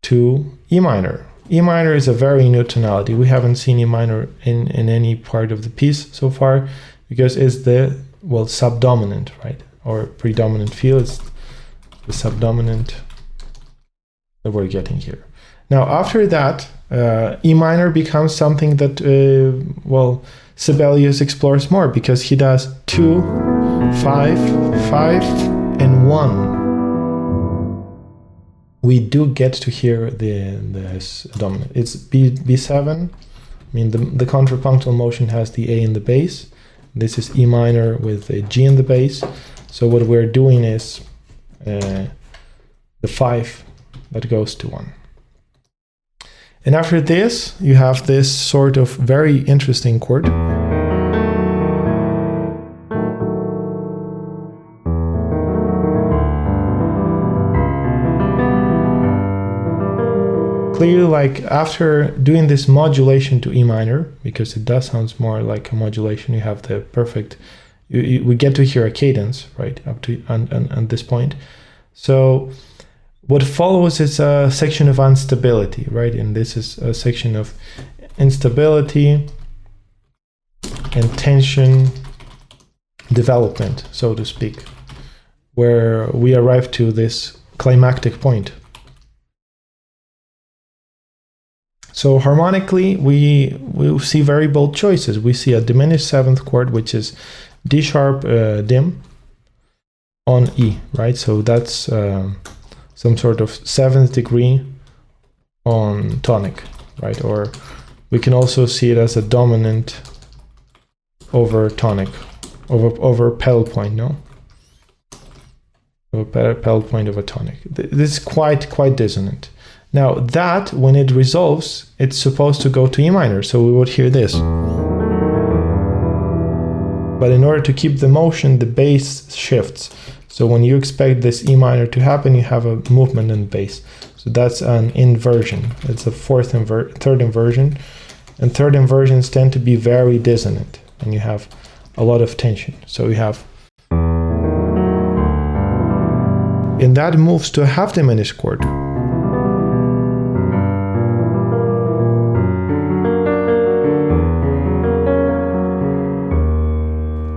to E minor. E minor is a very new tonality. We haven't seen E minor in any part of the piece so far, because it's the, well, subdominant, right? Or predominant feel. It's the subdominant that we're getting here. Now, after that, E minor becomes something that, well, Sibelius explores more, because he does 2, 5, 5, and 1. We do get to hear this dominant. It's B7. I mean, the contrapunctal motion has the A in the bass. This is E minor with a G in the bass. So what we're doing is the 5 that goes to 1. And after this, you have this sort of very interesting chord. Clearly, like after doing this modulation to E minor, because it does sound more like a modulation, you have the perfect, we get to hear a cadence, right, up to and this point. So what follows is a section of instability, right? And this is a section of instability and tension development, so to speak, where we arrive to this climactic point. So harmonically, we see very bold choices. We see a diminished 7th chord, which is D sharp dim on E, right? So that's some sort of 7th degree on tonic, right? Or we can also see it as a dominant over tonic, over pedal point, no? Over pedal point of a tonic. This is quite dissonant. Now that, when it resolves, it's supposed to go to E minor, so we would hear this. But in order to keep the motion, the bass shifts. So when you expect this E minor to happen, you have a movement in bass. So that's an inversion. It's a third inversion. And third inversions tend to be very dissonant, and you have a lot of tension. So you have, and that moves to a half diminished chord.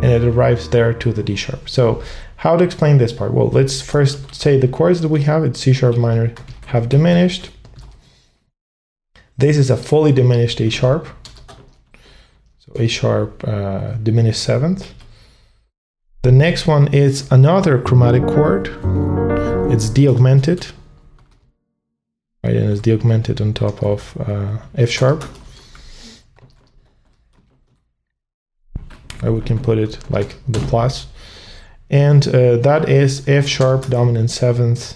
And it arrives there to the D sharp. So how to explain this part? Well, let's first say the chords that we have. It's C sharp minor, half diminished. This is a fully diminished A sharp. So A sharp diminished 7th. The next one is another chromatic chord. It's D augmented. Right, and it's D augmented on top of F sharp. We can put it like the plus. And that is F sharp dominant 7th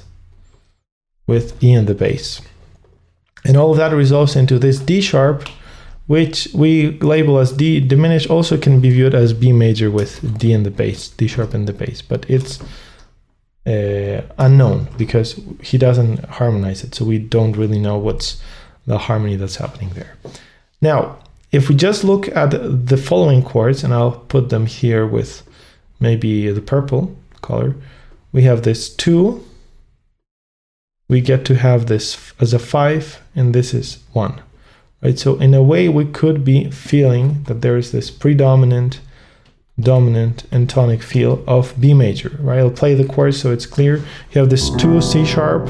with E in the bass. And all of that resolves into this D sharp, which we label as D diminished, also can be viewed as B major with D in the bass, D sharp in the bass, but it's unknown because he doesn't harmonize it, so we don't really know what's the harmony that's happening there. Now, if we just look at the following chords, and I'll put them here with maybe the purple color, we have this 2, we get to have this as a 5, and this is 1. Right? So in a way, we could be feeling that there is this predominant, dominant, and tonic feel of B major. Right? I'll play the chords so it's clear. You have this 2 C sharp.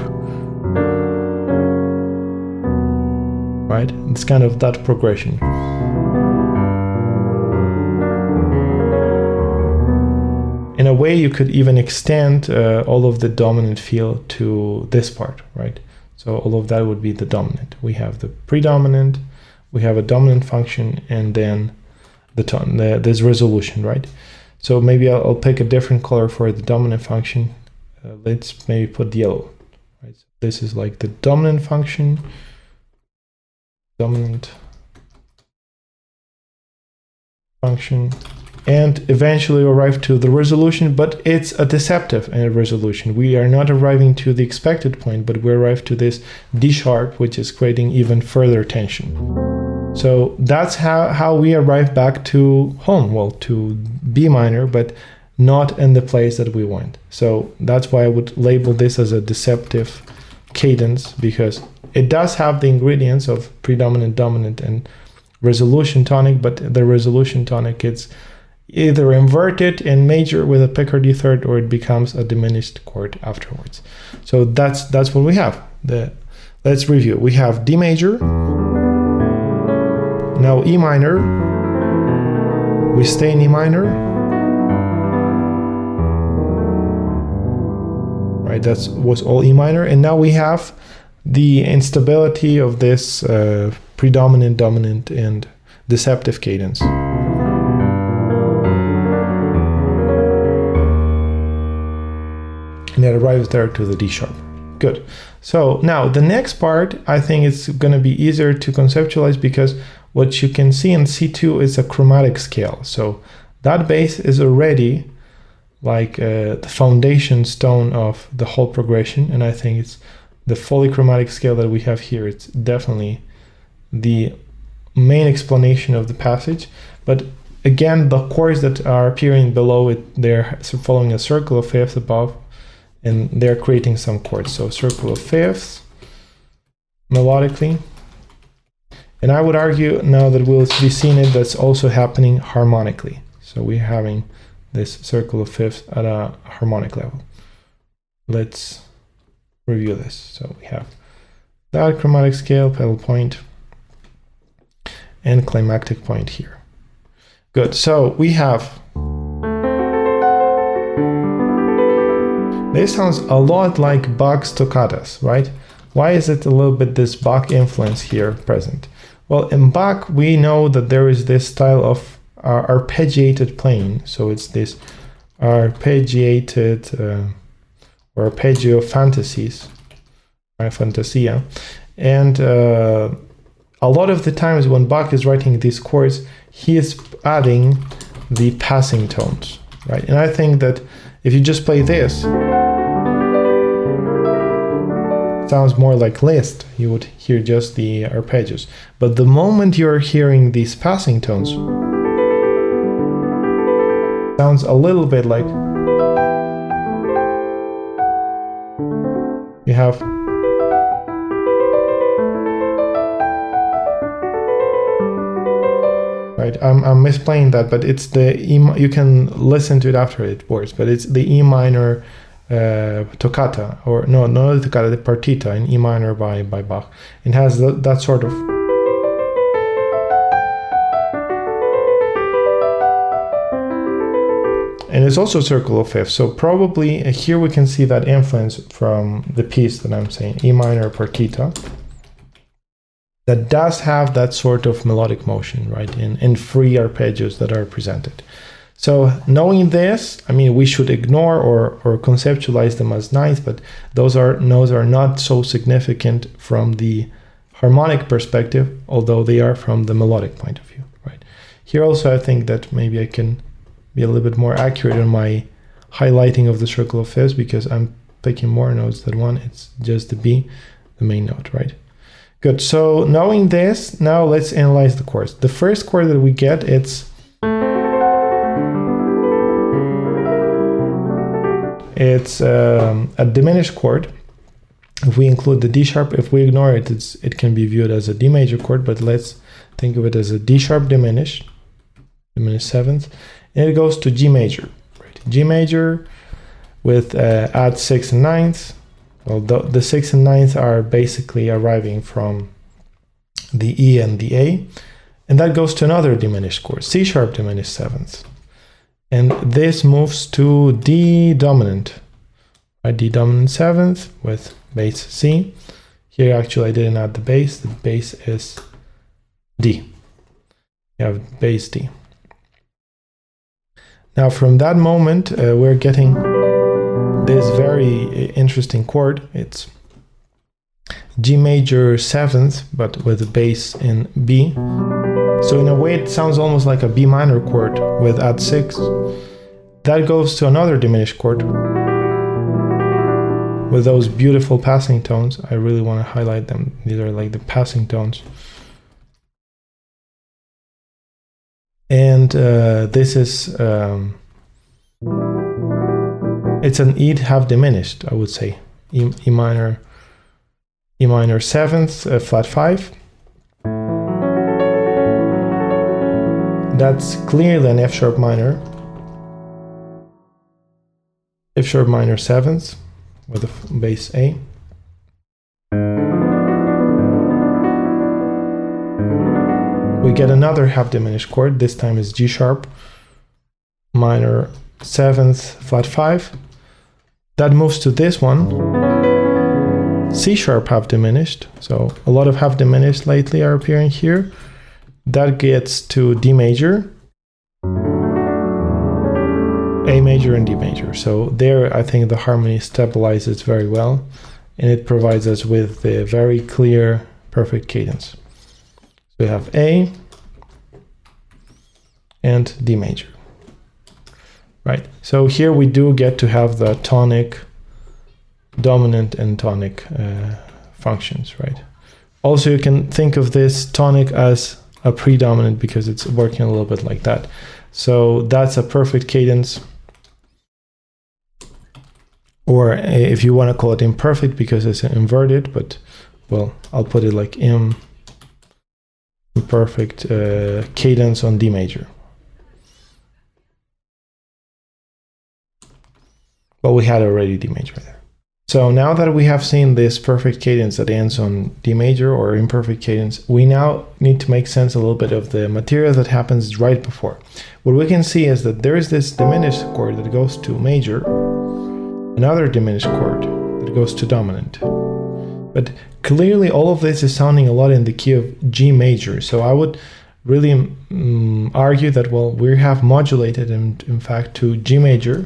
Right? It's kind of that progression. In a way, you could even extend all of the dominant feel to this part, right? So all of that would be the dominant. We have the predominant, we have a dominant function, and then the tone, this resolution, right? So maybe I'll pick a different color for the dominant function. Let's maybe put yellow. Right? So this is like the dominant function. Dominant function. And eventually arrive to the resolution, but it's a deceptive resolution. We are not arriving to the expected point, but we arrive to this D sharp, which is creating even further tension. So that's how we arrive back to home, well, to B minor, but not in the place that we want. So that's why I would label this as a deceptive cadence, because it does have the ingredients of predominant, dominant, and resolution tonic, but the resolution tonic, it's either inverted in major with a Picardy third, or it becomes a diminished chord afterwards. So that's what we have. Let's review. We have D major, now E minor, we stay in E minor, right? That was all E minor, and now we have the instability of this predominant, dominant, and deceptive cadence. And it arrives there to the D sharp. Good. So now the next part, I think it's going to be easier to conceptualize, because what you can see in C2 is a chromatic scale. So that bass is already like the foundation stone of the whole progression. And I think it's the fully chromatic scale that we have here. It's definitely the main explanation of the passage. But again, the chords that are appearing below it, they're following a circle of fifths above, and they're creating some chords. So circle of fifths, melodically. And I would argue now that we'll be seeing it, that's also happening harmonically. So we're having this circle of fifths at a harmonic level. Let's review this. So we have that chromatic scale, pedal point, and climactic point here. Good, so we have, this sounds a lot like Bach's toccatas, right? Why is it a little bit this Bach influence here present? Well, in Bach, we know that there is this style of arpeggiated playing. So it's this arpeggiated or arpeggio fantasies, fantasia. And a lot of the times when Bach is writing these chords, he is adding the passing tones, right? And I think that if you just play this, it sounds more like Liszt. You would hear just the arpeggios. But the moment you're hearing these passing tones, it sounds a little bit like you have right. I'm misplaying that, but it's the E. You can listen to it after it works, but it's the E minor toccata, or no, not the toccata, the partita in E minor by Bach. It has that sort of. And it's also a circle of fifths. So probably here we can see that influence from the piece that I'm saying, E minor partita, that does have that sort of melodic motion, right, in free arpeggios that are presented. So knowing this, I mean, we should ignore or conceptualize them as ninths, but those notes are not so significant from the harmonic perspective, although they are from the melodic point of view, right? Here also, I think that maybe I can be a little bit more accurate in my highlighting of the circle of fifths, because I'm picking more notes than one. It's just the B, the main note, right? Good, so knowing this, now let's analyze the chords. The first chord that we get, it's a diminished chord. If we include the D sharp, if we ignore it, it can be viewed as a D major chord, but let's think of it as a D sharp diminished seventh, and it goes to G major, right? G major with add 6 and 9th. Well, the 6 and 9th are basically arriving from the E and the A, and that goes to another diminished chord, C sharp diminished seventh. And this moves to D dominant, right? D dominant seventh with bass C. Here actually I didn't add the bass is D. You have bass D. Now from that moment, we're getting this very interesting chord. It's G major 7th, but with a bass in B. So in a way it sounds almost like a B minor chord with add 6. That goes to another diminished chord with those beautiful passing tones. I really want to highlight them. These are like the passing tones. And this is, it's an E half diminished, I would say. E minor 7th, flat 5. That's clearly an F sharp minor. F sharp minor 7th with a bass A. We get another half diminished chord. This time is G sharp minor 7th, flat 5. That moves to this one. C sharp half diminished. So a lot of half diminished lately are appearing here. That gets to D major, A major, and D major. So there, I think the harmony stabilizes very well, and it provides us with a very clear, perfect cadence. So we have A and D major. Right. So here we do get to have the tonic, dominant, and tonic functions. Right. Also, you can think of this tonic as a predominant because it's working a little bit like that. So that's a perfect cadence. Or if you want to call it imperfect because it's inverted, but well, I'll put it like imperfect cadence on D major. But we had already D major there. So now that we have seen this perfect cadence that ends on D major or imperfect cadence, we now need to make sense a little bit of the material that happens right before. What we can see is that there is this diminished chord that goes to major, another diminished chord that goes to dominant. But clearly all of this is sounding a lot in the key of G major. So I would really argue that, well, we have modulated in fact to G major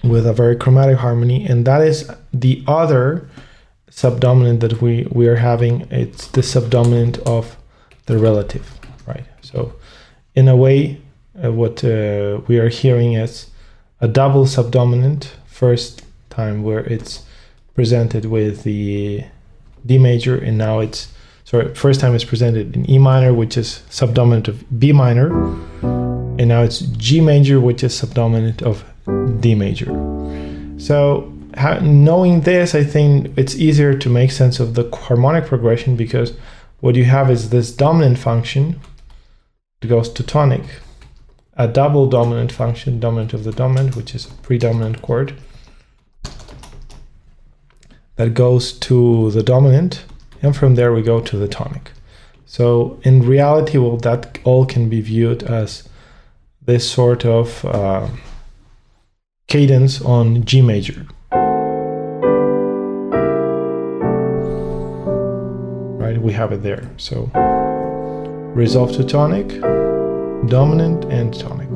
with a very chromatic harmony, and that is the other subdominant that we are having. It's the subdominant of the relative, right? So in a way, what we are hearing is a double subdominant. First time where it's presented with the D major, and now it's, sorry, first time it's presented in E minor, which is subdominant of B minor, and now it's G major, which is subdominant of D major. So knowing this, I think it's easier to make sense of the harmonic progression, because what you have is this dominant function that goes to tonic, a double dominant function, dominant of the dominant, which is a predominant chord, that goes to the dominant, and from there we go to the tonic. So in reality, well, that all can be viewed as this sort of cadence on G major. Right, we have it there. So resolve to tonic, dominant, and tonic.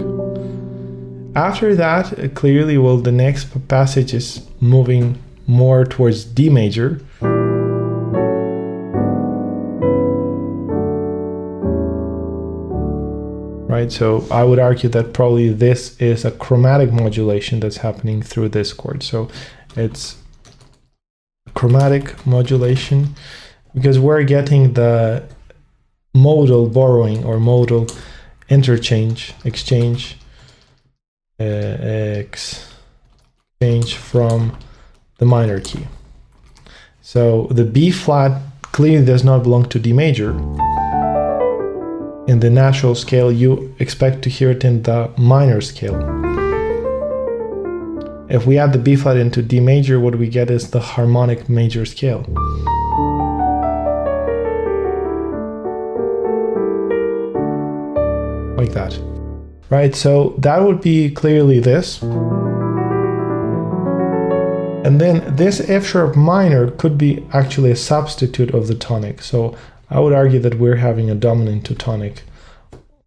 After that, clearly, well, the next passage is moving more towards D major. Right, so I would argue that probably this is a chromatic modulation that's happening through this chord. So it's chromatic modulation because we're getting the modal borrowing or modal exchange from the minor key. So the B flat clearly does not belong to D major. In the natural scale, you expect to hear it in the minor scale. If we add the B flat into D major, what we get is the harmonic major scale. Like that. Right, so that would be clearly this. And then this F sharp minor could be actually a substitute of the tonic. So I would argue that we're having a dominant to tonic,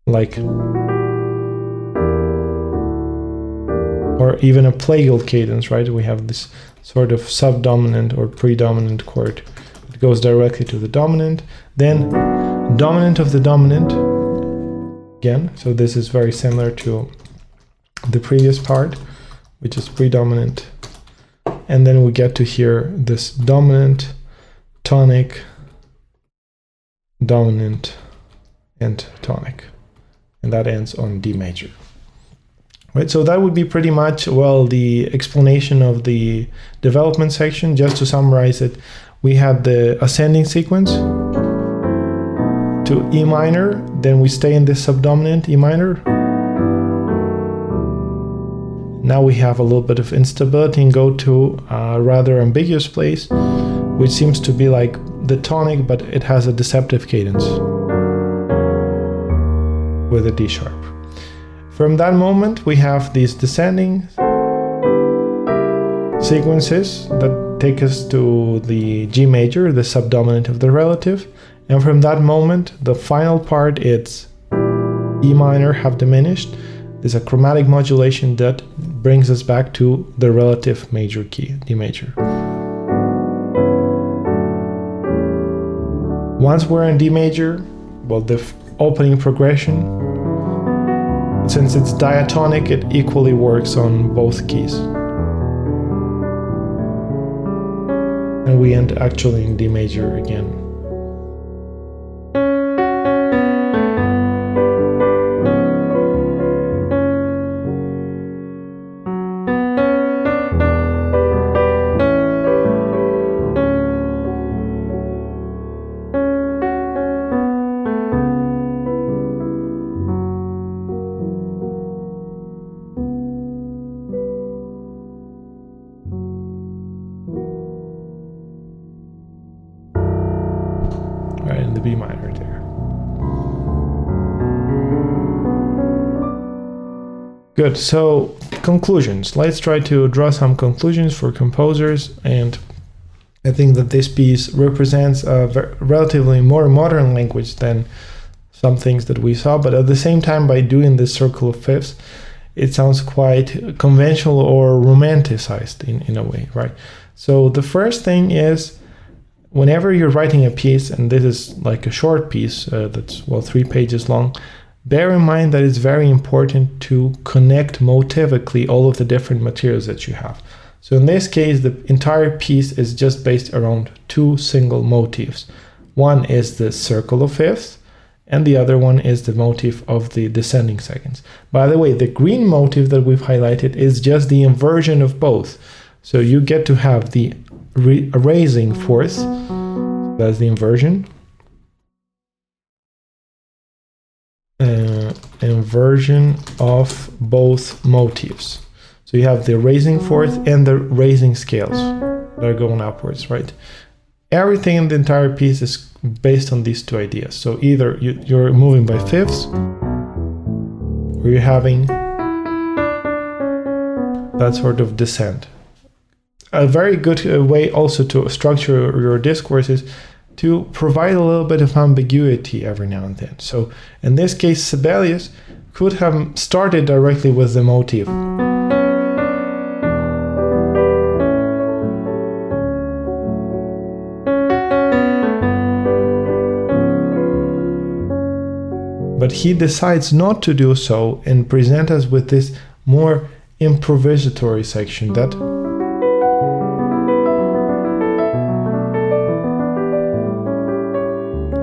like or even a plagal cadence, right? We have this sort of subdominant or predominant chord. It goes directly to the dominant, then dominant of the dominant again. So this is very similar to the previous part, which is predominant. And then we get to hear this dominant, tonic, dominant, and tonic. And that ends on D major. Right, so that would be pretty much, well, the explanation of the development section. Just to summarize it, we had the ascending sequence to E minor, then we stay in this subdominant E minor. Now we have a little bit of instability and go to a rather ambiguous place, which seems to be like the tonic, but it has a deceptive cadence with a D sharp. From that moment, we have these descending sequences that take us to the G major, the subdominant of the relative. And from that moment, the final part, it's E minor half diminished. There's a chromatic modulation that brings us back to the relative major key, D major. Once we're in D major, well, the opening progression, since it's diatonic, it equally works on both keys. And we end actually in D major again. Right, in the B minor there. Good, so conclusions. Let's try to draw some conclusions for composers, and I think that this piece represents a relatively more modern language than some things that we saw, but at the same time, by doing this circle of fifths, it sounds quite conventional or romanticized in a way, right? So the first thing is, whenever you're writing a piece, and this is like a short piece that's, well, 3 pages long, bear in mind that it's very important to connect motivically all of the different materials that you have. So in this case, the entire piece is just based around 2 single motifs. One is the circle of fifths, and the other one is the motif of the descending seconds. By the way, the green motif that we've highlighted is just the inversion of both. So you get to have the raising fourth, that's the inversion. Inversion of both motifs. So you have the raising fourth and the raising scales that are going upwards, right? Everything in the entire piece is based on these 2 ideas. So either you're moving by fifths, or you're having that sort of descent. A very good way also to structure your discourse is to provide a little bit of ambiguity every now and then. So in this case, Sibelius could have started directly with the motif. But he decides not to do so and present us with this more improvisatory section that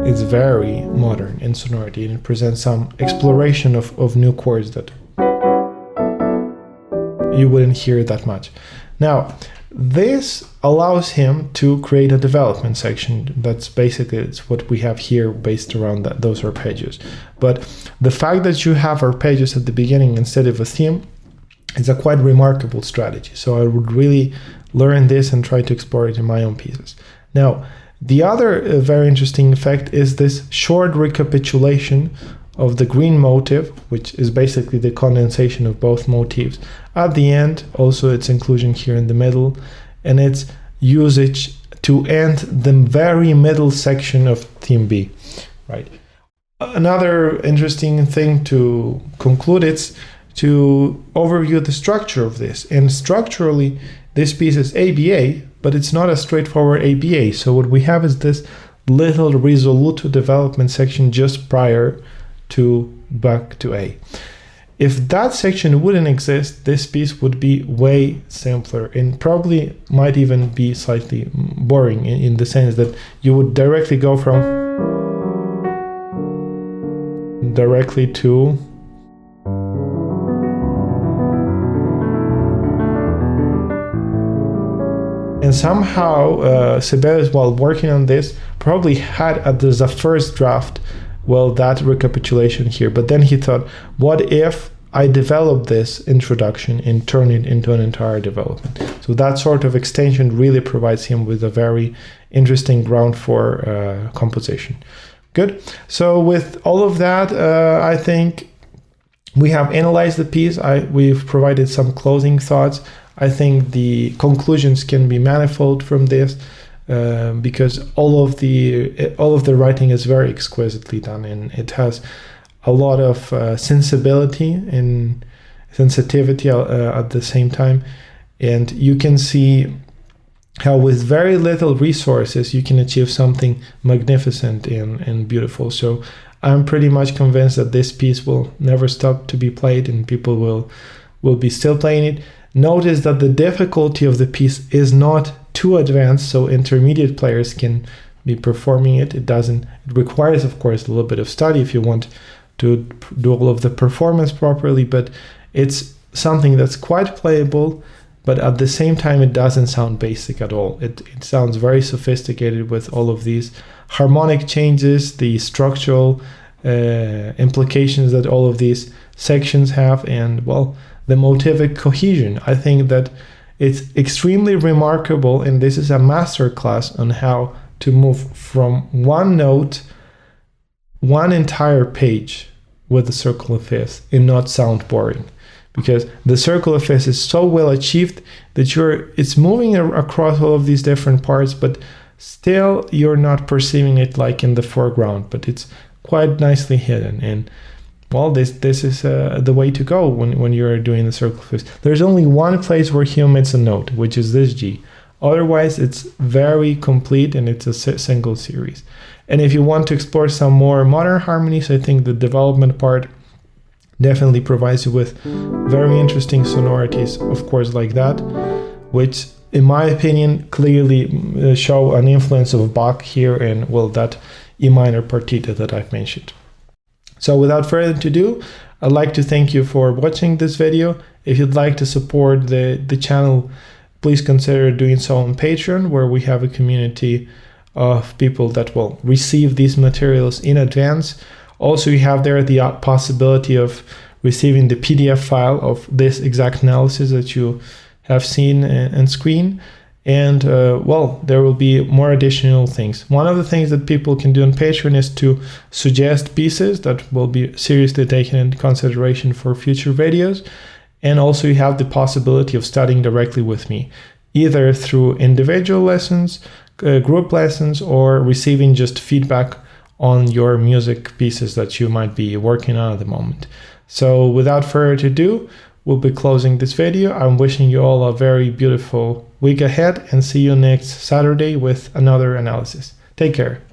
is very modern in sonority, and it presents some exploration of new chords that you wouldn't hear that much. Now, this allows him to create a development section. That's basically it's what we have here based around those arpeggios. But the fact that you have arpeggios at the beginning instead of a theme is a quite remarkable strategy. So I would really learn this and try to explore it in my own pieces. Now, the other very interesting effect is this short recapitulation of the green motif, which is basically the condensation of both motifs. At the end, also its inclusion here in the middle, and its usage to end the very middle section of theme B, right? Another interesting thing to conclude, it's to overview the structure of this. And structurally, this piece is ABA, but it's not a straightforward ABA. So what we have is this little risoluto development section just prior to back to A. If that section wouldn't exist, this piece would be way simpler and probably might even be slightly boring in the sense that you would directly go directly to and somehow Sibelius, while working on this, probably had as a first draft, well, that recapitulation here. But then he thought, what if I develop this introduction and turn it into an entire development? So that sort of extension really provides him with a very interesting ground for composition. Good. So with all of that, I think we have analyzed the piece. We've provided some closing thoughts. I think the conclusions can be manifold from this because all of the writing is very exquisitely done, and it has a lot of sensibility and sensitivity at the same time. And you can see how with very little resources you can achieve something magnificent and beautiful. So I'm pretty much convinced that this piece will never stop to be played and people will be still playing it. Notice that the difficulty of the piece is not too advanced, so intermediate players can be performing it. It requires, of course, a little bit of study if you want to do all of the performance properly, but it's something that's quite playable, but at the same time it doesn't sound basic at all. It sounds very sophisticated with all of these harmonic changes, the structural implications that all of these sections have, and well, the motivic cohesion. I think that it's extremely remarkable, and this is a masterclass on how to move from one note, one entire page with the circle of fifths and not sound boring, because the circle of fifths is so well achieved that it's moving across all of these different parts, but still you're not perceiving it like in the foreground, but it's quite nicely hidden. And well, this is the way to go when you're doing the circle of fifths. There's only one place where he omits a note, which is this G. Otherwise, it's very complete and it's a single series. And if you want to explore some more modern harmonies, I think the development part definitely provides you with very interesting sonorities, of course, like that, which, in my opinion, clearly show an influence of Bach here and, well, that E minor partita that I've mentioned. So without further ado, I'd like to thank you for watching this video. If you'd like to support the channel, please consider doing so on Patreon, where we have a community of people that will receive these materials in advance. Also, you have there the possibility of receiving the PDF file of this exact analysis that you have seen on screen. And well, there will be more additional things. One of the things that people can do on Patreon is to suggest pieces that will be seriously taken into consideration for future videos. And also you have the possibility of studying directly with me, either through individual lessons, group lessons, or receiving just feedback on your music pieces that you might be working on at the moment. So without further ado, we'll be closing this video. I'm wishing you all a very beautiful week ahead and see you next Saturday with another analysis. Take care.